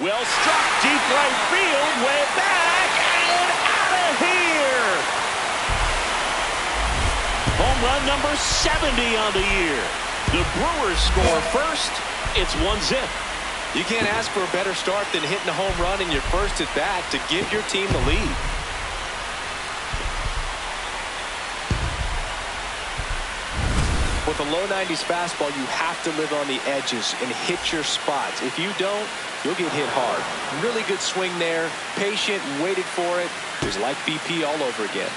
Well struck, deep right field, way back, and out of here. Home run number 70 on the year. The Brewers score first. It's 1-0. You can't ask for a better start than hitting a home run in your first at bat to give your team the lead. With a low 90s fastball, you have to live on the edges and hit your spots. If you don't, you'll get hit hard. Really good swing there. Patient, waited for it. It was like BP all over again.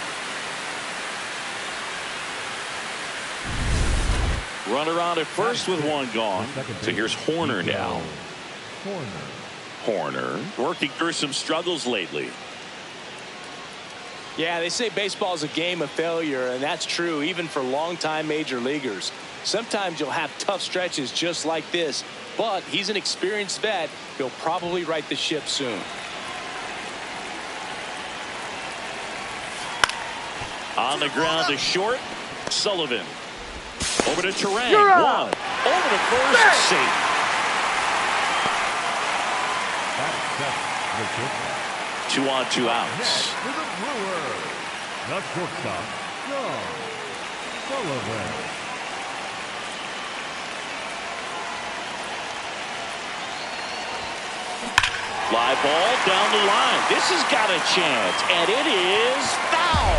Runner on at first with one gone. So here's Horner now. Horner working through some struggles lately. Yeah, they say baseball is a game of failure, and that's true even for longtime major leaguers. Sometimes you'll have tough stretches just like this, but he's an experienced vet. He'll probably right the ship soon. On the ground to short. Sullivan. Over to Terang. One. Over to first. Safe. 2 on, 2 outs. For the Brewers, the shortstop, Sullivan. Fly ball down the line. This has got a chance, and it is foul.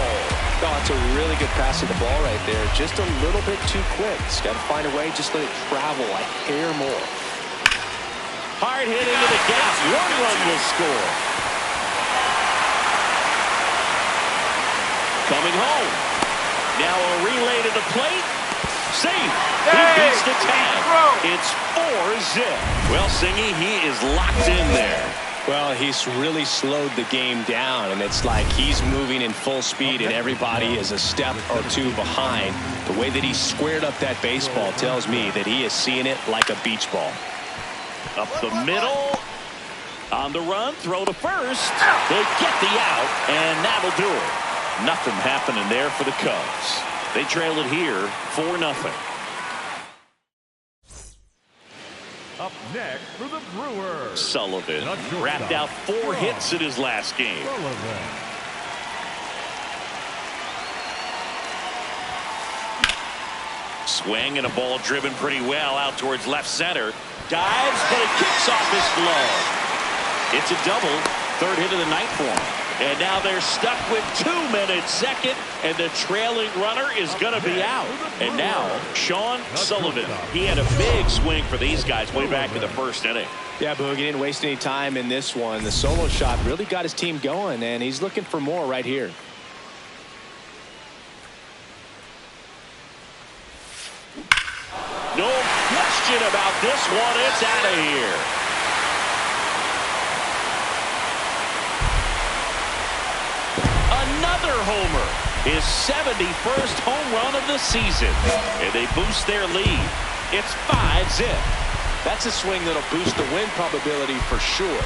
Oh, it's a really good pass of the ball right there. Just a little bit too quick. He's got to find a way. Just let it travel a hair more. Hard hitting to the gap. 1 run will score. Coming home. Now a relay to the plate. Safe. He beats the tag. It's 4-zip. Well, Singy, he is locked in there. Well, he's really slowed the game down, and it's like he's moving in full speed, and everybody is a step or two behind. The way that he squared up that baseball tells me that he is seeing it like a beach ball. Up the middle. On the run. Throw to first. They get the out, and that'll do it. Nothing happening there for the Cubs. They trail it here 4-0. Up next for the Brewers, Sullivan wrapped out 4 hits in his last game. Sullivan. Swing and a ball driven pretty well out towards left center. Dives, but it kicks off his glove. It's a double. 3rd hit of the night for him. And now they're stuck with 2 minutes second, and the trailing runner is going to be out. And now Sean Sullivan. He had a big swing for these guys way back in the 1st inning. Yeah, Boog, he didn't waste any time in this one. The solo shot really got his team going, and he's looking for more right here. No question about this one. It's out of here. Another homer. His 71st home run of the season. And they boost their lead. It's 5-zip. That's a swing that'll boost the win probability for sure.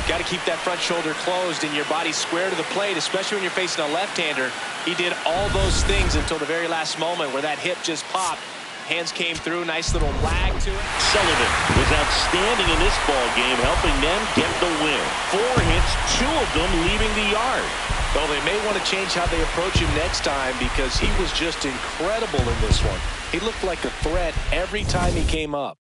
Got to keep that front shoulder closed and your body square to the plate, especially when you're facing a left-hander. He did all those things until the very last moment where that hip just popped. Hands came through, nice little lag to it. Sullivan was outstanding in this ball game, helping them get the win. 4 hits, 2 of them leaving the yard. Well, they may want to change how they approach him next time because he was just incredible in this one. He looked like a threat every time he came up.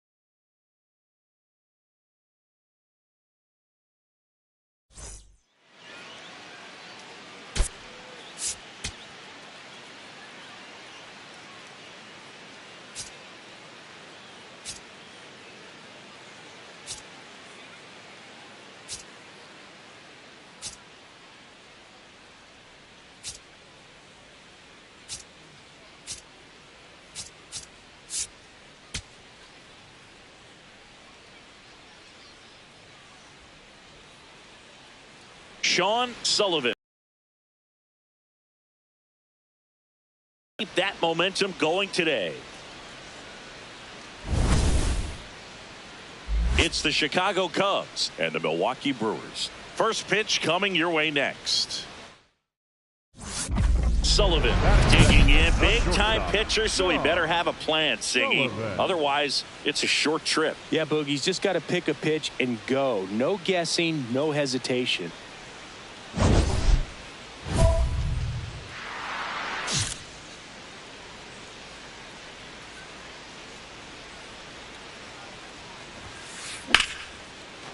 Sean Sullivan. Keep that momentum going today. It's the Chicago Cubs and the Milwaukee Brewers. First pitch coming your way next. Sullivan digging in, big time pitcher, so he better have a plan, Singy. Otherwise, it's a short trip. Yeah, Boogie's just got to pick a pitch and go. No guessing, no hesitation.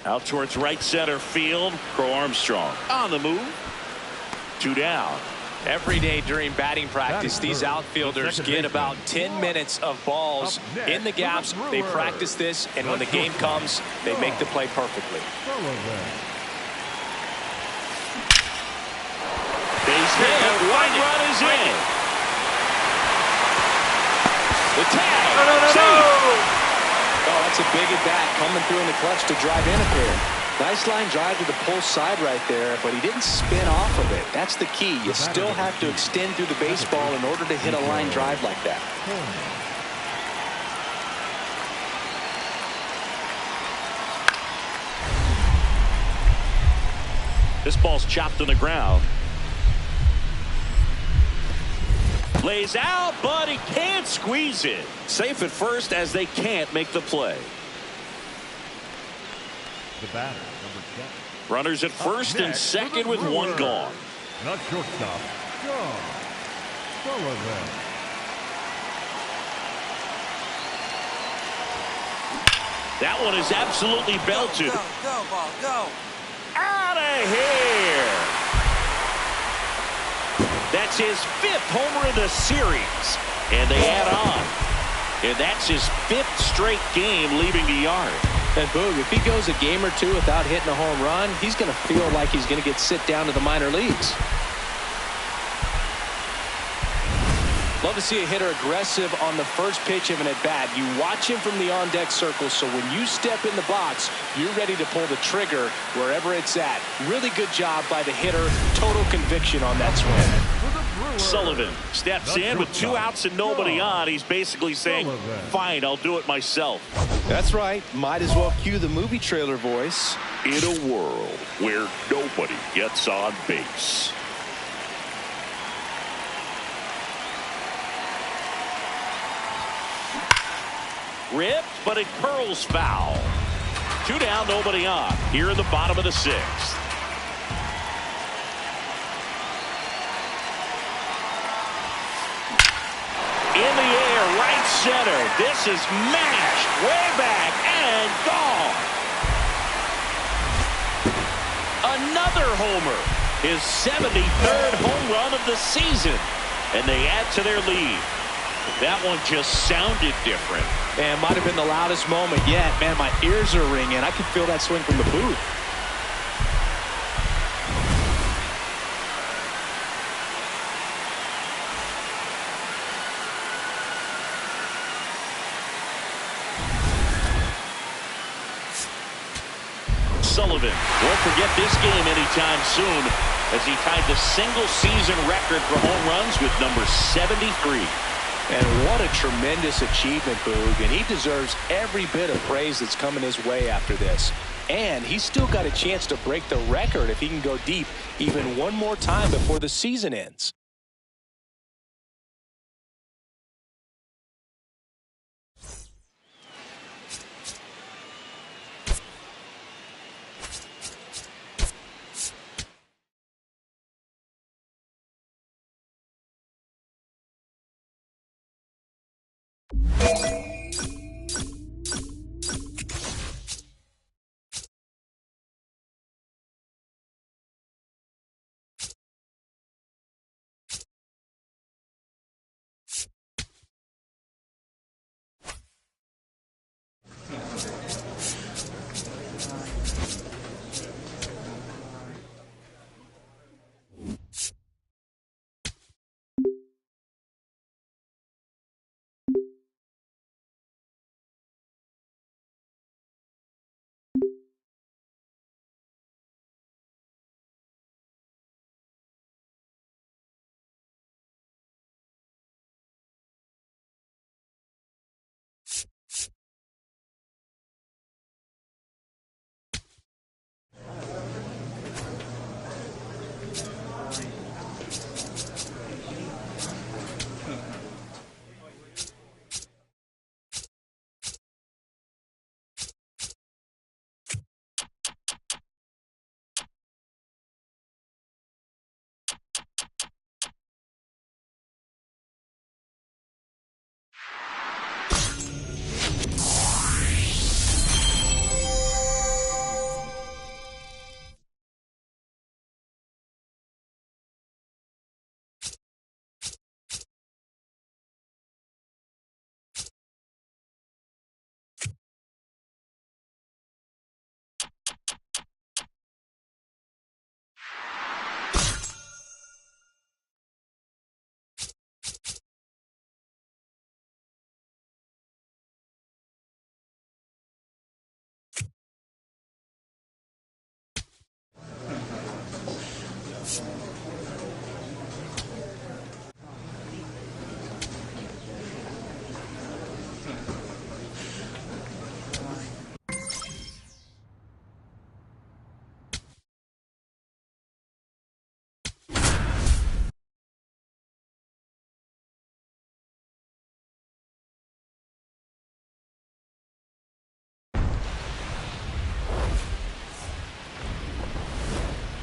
Out towards right center field. Crow Armstrong on the move. 2 down. Every day during batting practice, these outfielders get about 10 minutes of balls in the gaps. They practice this, and when the game comes, they make the play perfectly. Base hit. One run is in. The tag. No. Oh, that's a big at bat coming through in the clutch to drive in a pair. Nice line drive to the pull side right there, but he didn't spin off of it. That's the key. You still have to extend through the baseball in order to hit a line drive like that. This ball's chopped on the ground. Lays out, but he can't squeeze it. Safe at first as they can't make the play. The batter, number 10. Runners at first and second with one gone. Not shortstop, John Sullivan. That one is absolutely belted. Go, ball, go. Out of here. That's his 5th homer of the series. And they add on. And that's his 5th straight game leaving the yard. And Boog, if he goes a game or two without hitting a home run, he's going to feel like he's going to get sit down to the minor leagues. Love to see a hitter aggressive on the first pitch of an at-bat. You watch him from the on-deck circle, so when you step in the box, you're ready to pull the trigger wherever it's at. Really good job by the hitter. Total conviction on that swing. Sullivan steps in with 2 outs and nobody on. He's basically saying, fine, I'll do it myself. That's right. Might as well cue the movie trailer voice. In a world where nobody gets on base. Ripped, but it curls foul. 2 down, nobody on. Here in the bottom of the 6th. In the air, right center. This is mashed way back and gone. Another homer. His 73rd home run of the season. And they add to their lead. That one just sounded different. And might have been the loudest moment yet. Man, my ears are ringing. I can feel that swing from the booth. Sullivan won't forget this game anytime soon as he tied the single-season record for home runs with number 73. And what a tremendous achievement, Boog. And he deserves every bit of praise that's coming his way after this. And he's still got a chance to break the record if he can go deep even one more time before the season ends.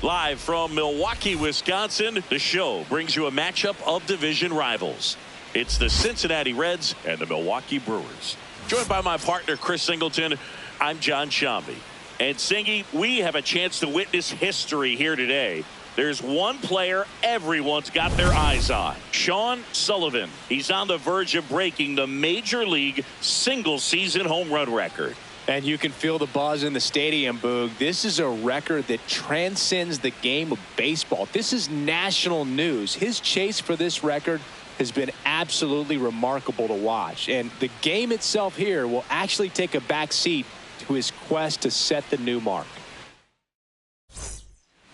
Live from Milwaukee, Wisconsin, the show brings you a matchup of division rivals. It's the Cincinnati Reds and the Milwaukee Brewers. Joined by my partner, Chris Singleton, I'm John Shambi. And Singy, we have a chance to witness history here today. There's one player everyone's got their eyes on. Sean Sullivan. He's on the verge of breaking the Major League single-season home run record. And you can feel the buzz in the stadium, Boog. This is a record that transcends the game of baseball. This is national news. His chase for this record has been absolutely remarkable to watch. And the game itself here will actually take a back seat to his quest to set the new mark.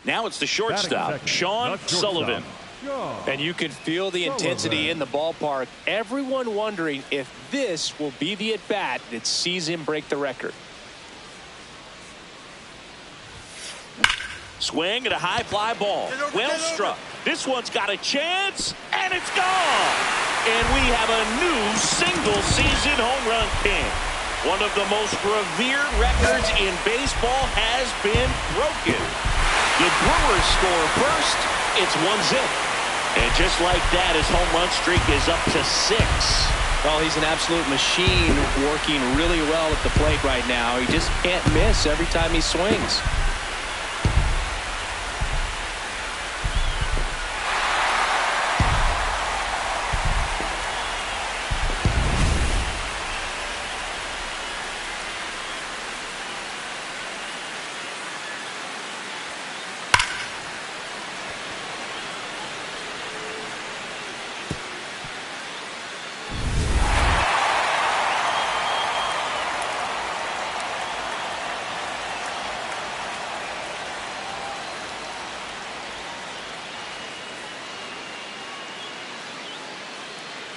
Now it's the shortstop, Sean Sullivan. And you can feel the intensity in the ballpark. Everyone wondering if this will be the at-bat that sees him break the record. Swing and a high fly ball. Well struck. This one's got a chance, and it's gone. And we have a new single-season home run king. One of the most revered records in baseball has been broken. The Brewers score first. It's 1-0. And just like that, his home run streak is up to 6. Well, he's an absolute machine, working really well at the plate right now. He just can't miss every time he swings.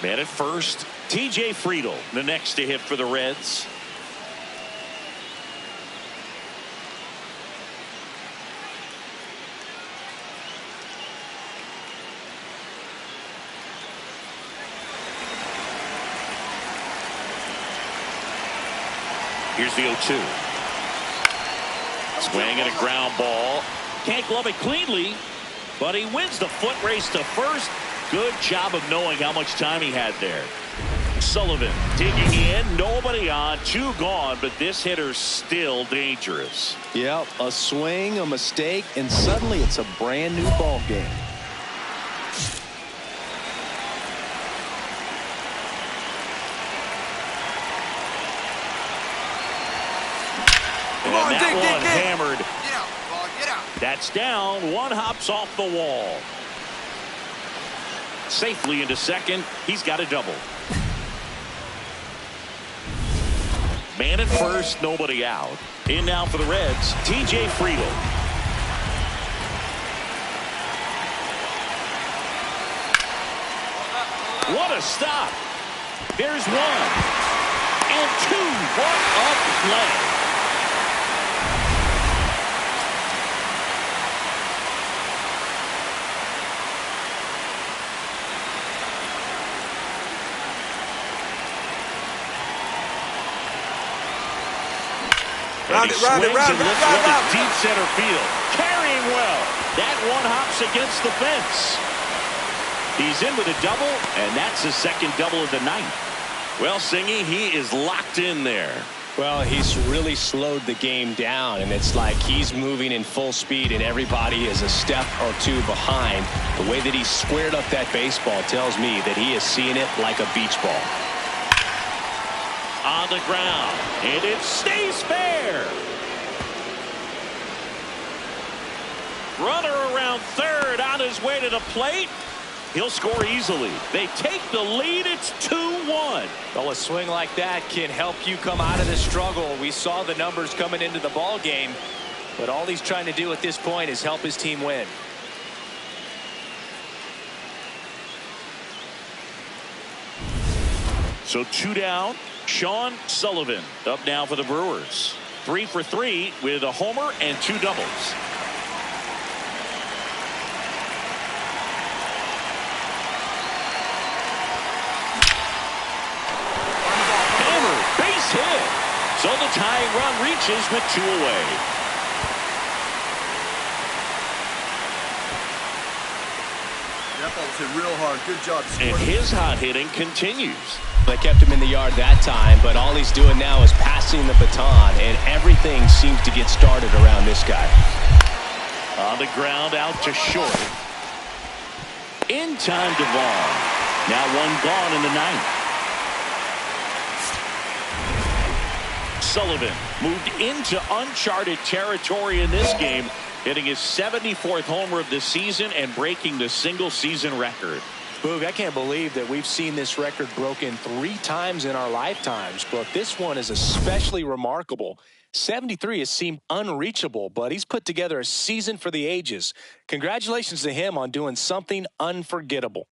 Man at first, TJ Friedl, the next to hit for the Reds. Here's the 0-2. Swing and a ground ball. Can't glove it cleanly, but he wins the foot race to first. Good job of knowing how much time he had there. Sullivan digging in, nobody on, 2 gone, but this hitter's still dangerous. Yep, a swing, a mistake, and suddenly it's a brand new ball game. And that one hammered. Get out, ball, get out. That's down. One hops off the wall. Safely into second. He's got a double. Man at first, nobody out. In now for the Reds, TJ Friedl. What a stop. There's 1 and 2. What a play. Round it, round it, round it, round it. Deep center field. Carrying well. That one hops against the fence. He's in with a double, and that's his second double of the night. Well, Singy, he is locked in there. Well, he's really slowed the game down, and it's like he's moving in full speed, and everybody is a step or 2 behind. The way that he squared up that baseball tells me that he is seeing it like a beach ball. On the ground, and it stays fair. Runner around third on his way to the plate. He'll score easily. They take the lead. It's 2-1. Well, a swing like that can help you come out of the struggle. We saw the numbers coming into the ball game, but all he's trying to do at this point is help his team win. So 2 down. Sean Sullivan up now for the Brewers. 3 for 3 with a homer and 2 doubles. Hammer, base hit. So the tying run reaches with 2 away. That ball was hit real hard. Good job. And his hot hitting continues. They kept him in the yard that time, but all he's doing now is passing the baton, and everything seems to get started around this guy. On the ground, out to short. In time to Vaughn. Now one gone in the ninth. Sullivan moved into uncharted territory in this game, hitting his 74th homer of the season and breaking the single-season record. Boog, I can't believe that we've seen this record broken 3 times in our lifetimes, but this one is especially remarkable. 73 has seemed unreachable, but he's put together a season for the ages. Congratulations to him on doing something unforgettable.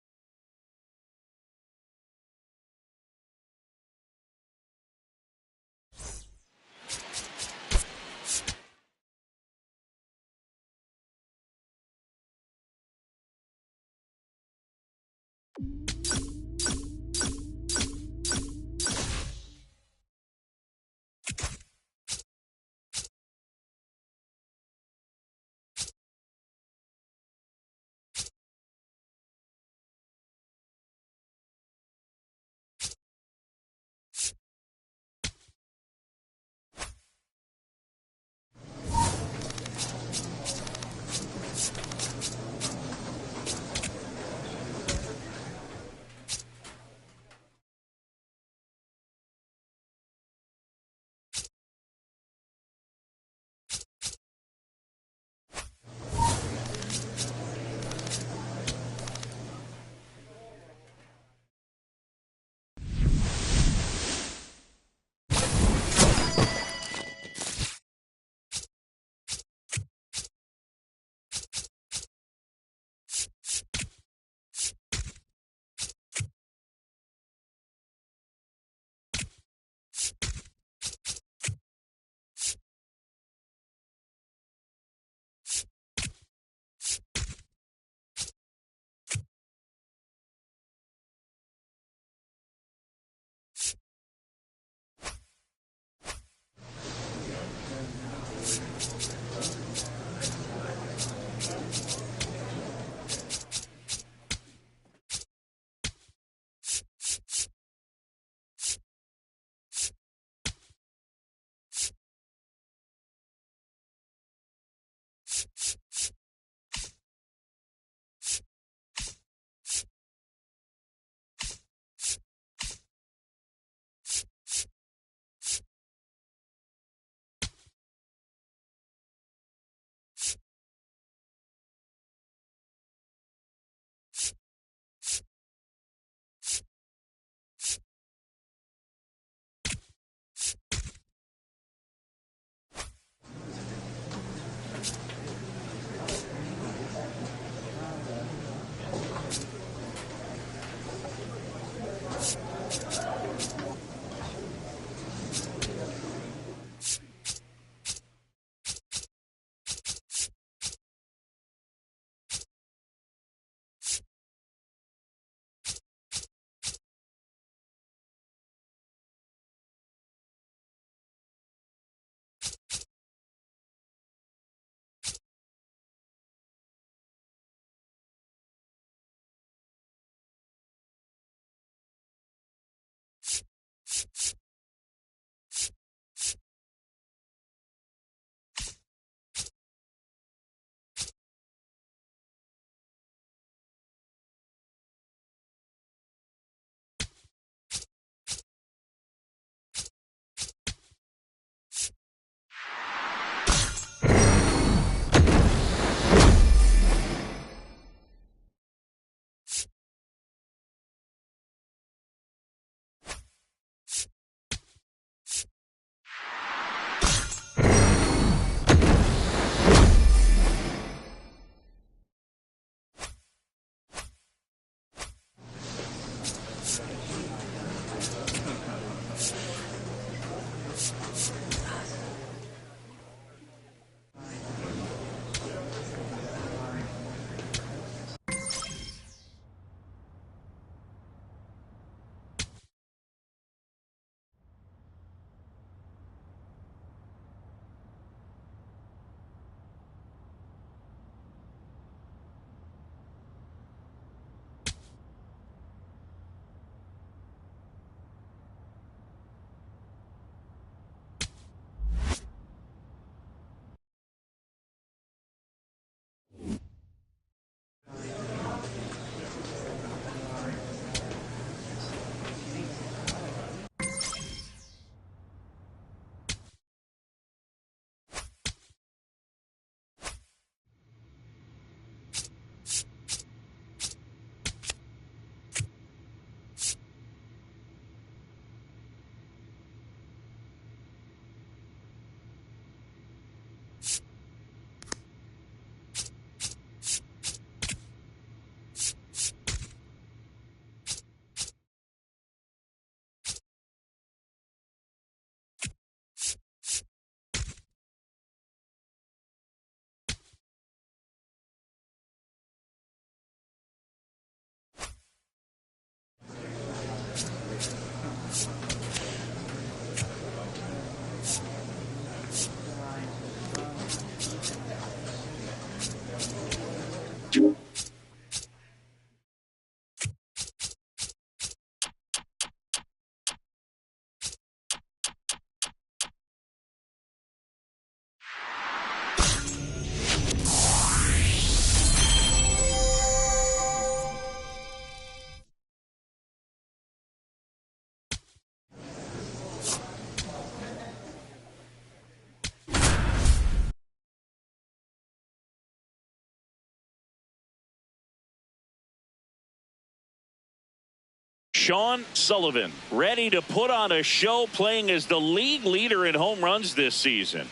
Sean Sullivan, ready to put on a show, playing as the league leader in home runs this season.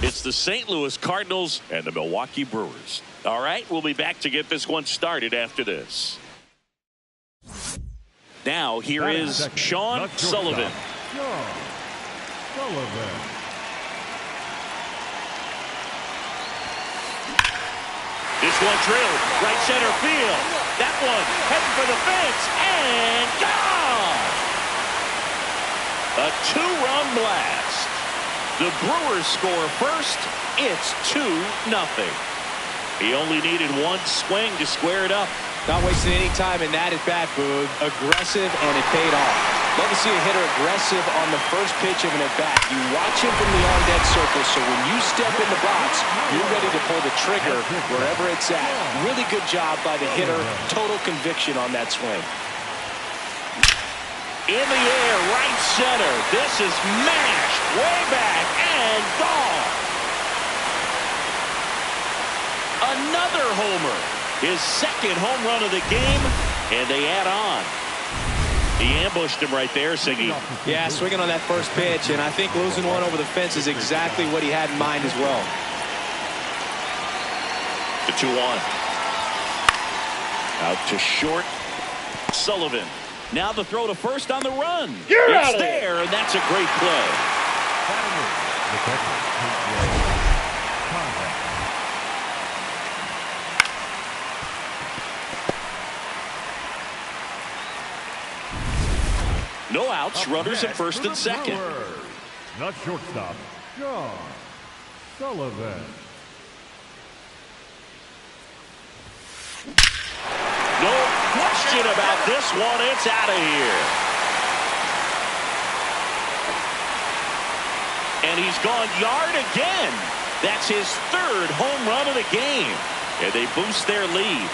It's the St. Louis Cardinals and the Milwaukee Brewers. All right, we'll be back to get this one started after this. Now, here is Sean Sullivan. Sean Sullivan. This one drilled right center field. That one heading for the fence and gone. A two-run blast. The Brewers score first. It's 2-0. He only needed one swing to square it up. Not wasting any time in that at bat, Boog. Aggressive, and it paid off. Love to see a hitter aggressive on the first pitch of an at bat. You watch him from the on-deck circle, so when you step in the box, you're ready to pull the trigger wherever it's at. Really good job by the hitter. Total conviction on that swing. In the air, right center. This is mashed way back and gone. Another homer. His second home run of the game, and they add on. He ambushed him right there, Siggy. Yeah, swinging on that first pitch, and I think losing one over the fence is exactly what he had in mind as well. The 2-1. Out to short. Sullivan. Now the throw to first on the run. It's there, and that's a great play. No outs, runners at first and second. Not shortstop, Sean Sullivan. No question about this one. It's out of here. And he's gone yard again. That's his third home run of the game. And they boost their lead.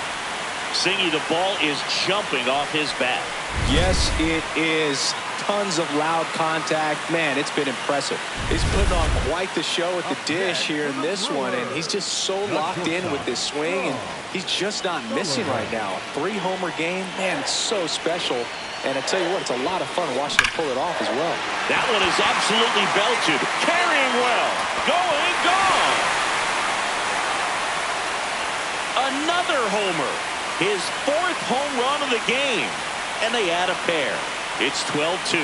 Singy, the ball is jumping off his bat. Yes, it is. Tons of loud contact. Man, it's been impressive. He's putting on quite the show at the dish here in this one, and he's just so locked in with this swing, and he's just not missing right now. A 3-homer game, man, it's so special. And I tell you what, it's a lot of fun watching him pull it off as well. That one is absolutely belted. Carrying well. Going, gone. Another homer. His fourth home run of the game. And they add a pair. It's 12-2.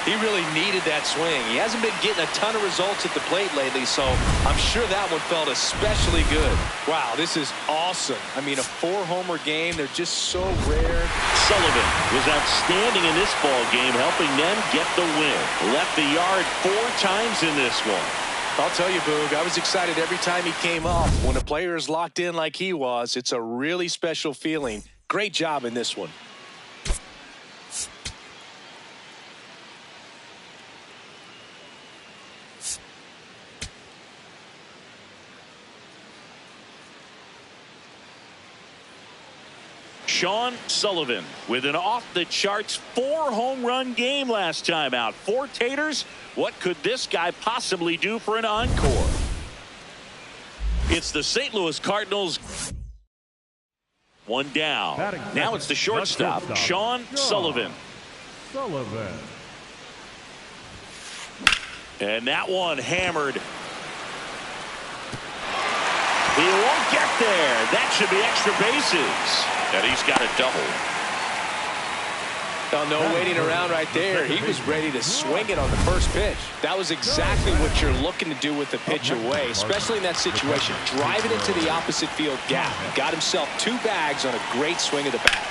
He really needed that swing. He hasn't been getting a ton of results at the plate lately, so I'm sure that one felt especially good. Wow, this is awesome. I mean, a 4-homer game, they're just so rare. Sullivan was outstanding in this ball game, helping them get the win. Left the yard 4 times in this one. I'll tell you, Boog, I was excited every time he came up. When a player is locked in like he was, it's a really special feeling. Great job in this one. Sean Sullivan with an off-the-charts 4-home run game last time out. 4 taters. What could this guy possibly do for an encore? It's the St. Louis Cardinals. One down. Now it's the shortstop, Sean Sullivan. And that one hammered. He won't get there. That should be extra bases. And he's got a double. Oh, no waiting around right there. He was ready to swing it on the first pitch. That was exactly what you're looking to do with the pitch away, especially in that situation. Drive it into the opposite field gap. Got himself 2 bags on a great swing of the bat.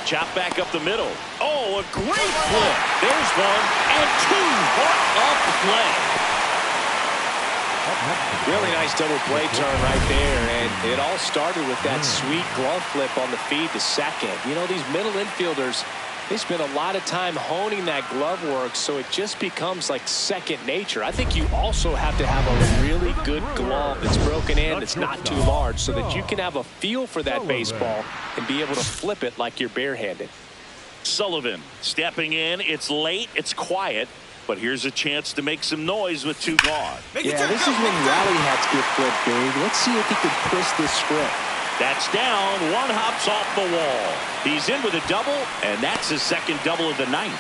Chop back up the middle. Oh, a great flip. There's 1 and 2. What a play. Really nice double play turn right there, and it all started with that sweet glove flip on the feed to second. You know, these middle infielders, they spend a lot of time honing that glove work, so it just becomes like second nature. I think you also have to have a really good glove that's broken in, that's not too large, so that you can have a feel for that baseball and be able to flip it like you're barehanded. Sullivan stepping in. It's late. It's quiet. But here's a chance to make some noise with 2 gone. Yeah, this is when rally hats get flipped big. Let's see if he can twist this script. That's down. 1 hops off the wall. He's in with a double, and that's his second double of the night.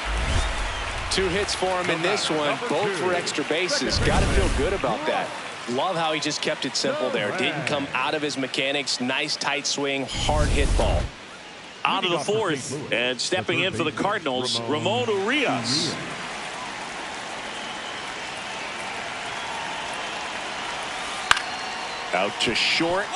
2 hits for him in this one, both for extra bases. Got to feel good about that. Love how he just kept it simple there. Didn't come out of his mechanics. Nice tight swing, hard hit ball. On to the 4th, and stepping in for the Cardinals, Ramon Urias. Out to short.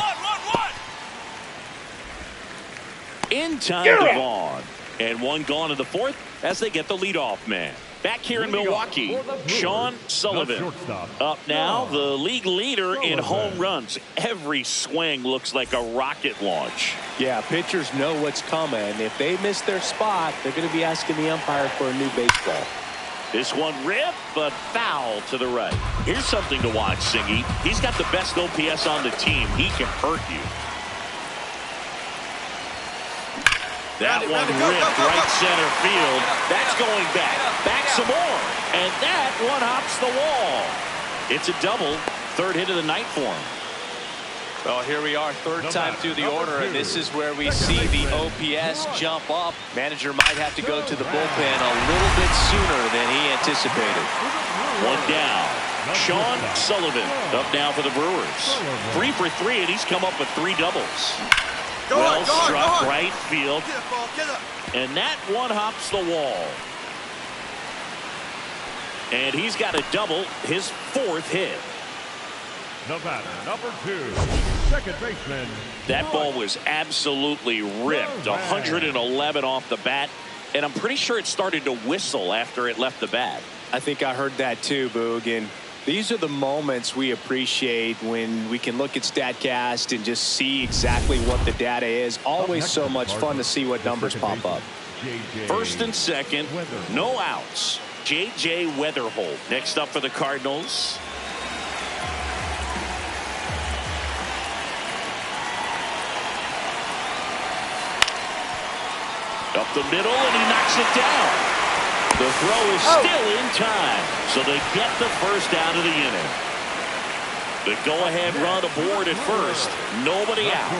In time to Vaughn. And 1 gone in the 4th as they get the leadoff man. Back here in Milwaukee, Sean Sullivan. Up now, the league leader in home runs. Every swing looks like a rocket launch. Yeah, pitchers know what's coming. If they miss their spot, they're going to be asking the umpire for a new baseball. This one ripped, but foul to the right. Here's something to watch, Singy. He's got the best OPS on the team. He can hurt you. That one ripped right center field. That's going back. Back some more. And that one hops the wall. It's a double. 3rd hit of the night for him. Well, here we are, 3rd time through the order, and this is where we see the OPS jump up. Manager might have to go to the bullpen a little bit sooner than he anticipated. 1 down. Sean Sullivan up now for the Brewers. 3 for 3, and he's come up with 3 doubles. Well struck right field. And that one hops the wall. And he's got a double, his 4th hit. The batter, number 2, second baseman. That ball was absolutely ripped. 111 off the bat. And I'm pretty sure it started to whistle after it left the bat. I think I heard that too, Boog. And these are the moments we appreciate when we can look at StatCast and just see exactly what the data is. Always so much fun to see what numbers pop up. 1st and 2nd, no outs. J.J. Weatherholt next up for the Cardinals. Up the middle, and he knocks it down. The throw is still in time, so they get the 1st out of the inning. The go-ahead run aboard at 1st. Nobody out.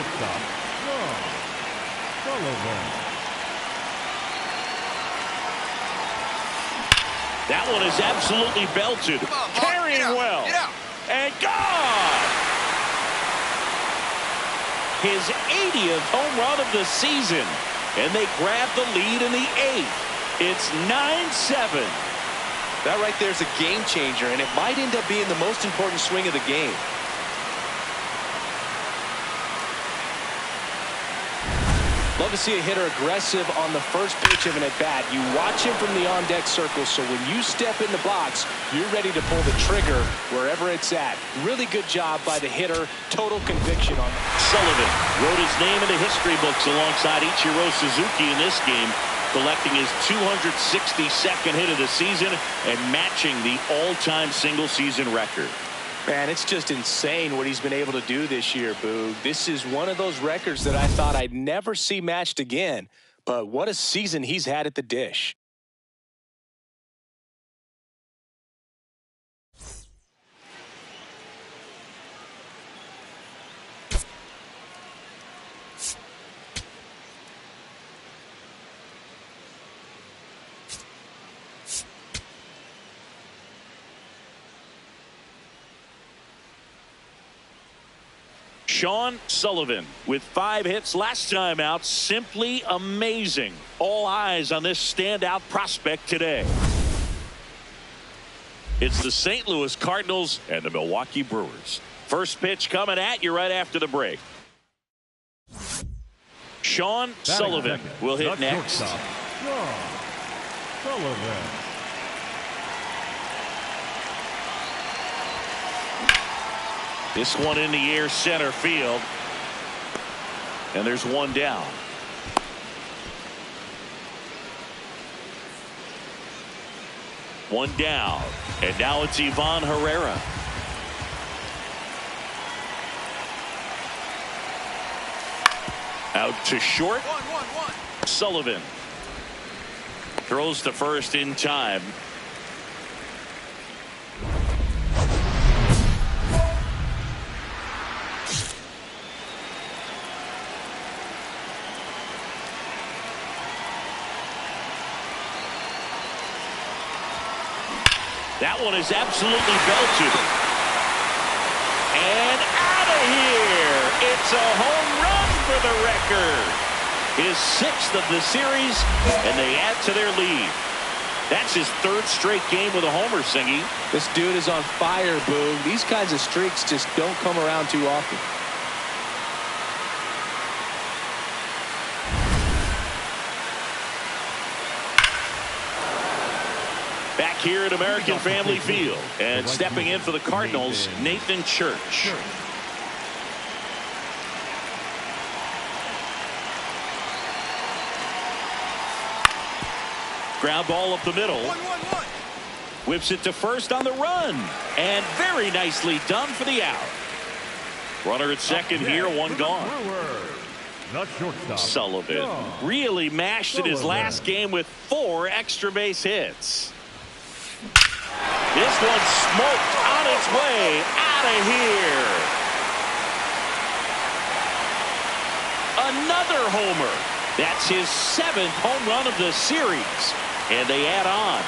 That one is absolutely belted. Carrying well. And gone! His 80th home run of the season. And they grab the lead in the 8th. It's 9-7. That right there is a game changer, and it might end up being the most important swing of the game. Love to see a hitter aggressive on the first pitch of an at-bat. You watch him from the on-deck circle, so when you step in the box, you're ready to pull the trigger wherever it's at. Really good job by the hitter. Total conviction on that. Sullivan wrote his name in the history books alongside Ichiro Suzuki in this game, collecting his 262nd hit of the season and matching the all-time single-season record. Man, it's just insane what he's been able to do this year, Boog. This is one of those records that I thought I'd never see matched again. But what a season he's had at the dish. Sean Sullivan with 5 hits last time out. Simply amazing. All eyes on this standout prospect today. It's the St. Louis Cardinals and the Milwaukee Brewers. First pitch coming at you right after the break. Sean Sullivan will hit next. Sean Sullivan. This one in the air center field. And there's one down. One down. And now it's Ivan Herrera. Out to short. Sullivan throws to first in time. That one is absolutely belted. And out of here. It's a home run for the record. His 6th of the series, and they add to their lead. That's his 3rd straight game with a homer, Singy. This dude is on fire, Boog. These kinds of streaks just don't come around too often. Back here at American Family Field, and stepping in for the Cardinals, Nathan Church. Ground ball up the middle. Whips it to first on the run. And very nicely done for the out. Runner at second here, one gone. Sullivan really mashed it his last game with 4 extra base hits. This one smoked on its way out of here. Another homer. That's his 7th home run of the series. And they add on.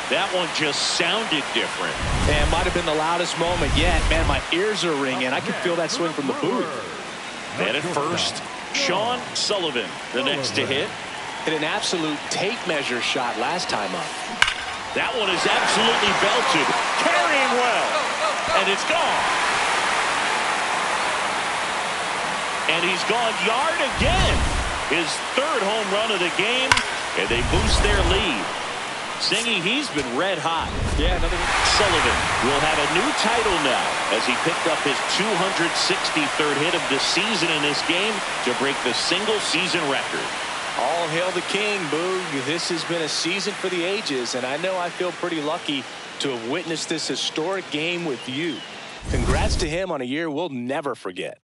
That one just sounded different. Man, might have been the loudest moment yet. Man, my ears are ringing. I can feel that swing from the booth. And at first, Sean Sullivan, the next to hit. Hit an absolute tape measure shot last time up. That one is absolutely belted. Carrying well. And it's gone. And he's gone yard again. His 3rd home run of the game. And they boost their lead. Singy, he's been red hot. Yeah, another Sullivan will have a new title now as he picked up his 263rd hit of the season in this game to break the single-season record. All hail the king, Boog. This has been a season for the ages, and I know I feel pretty lucky to have witnessed this historic game with you. Congrats to him on a year we'll never forget.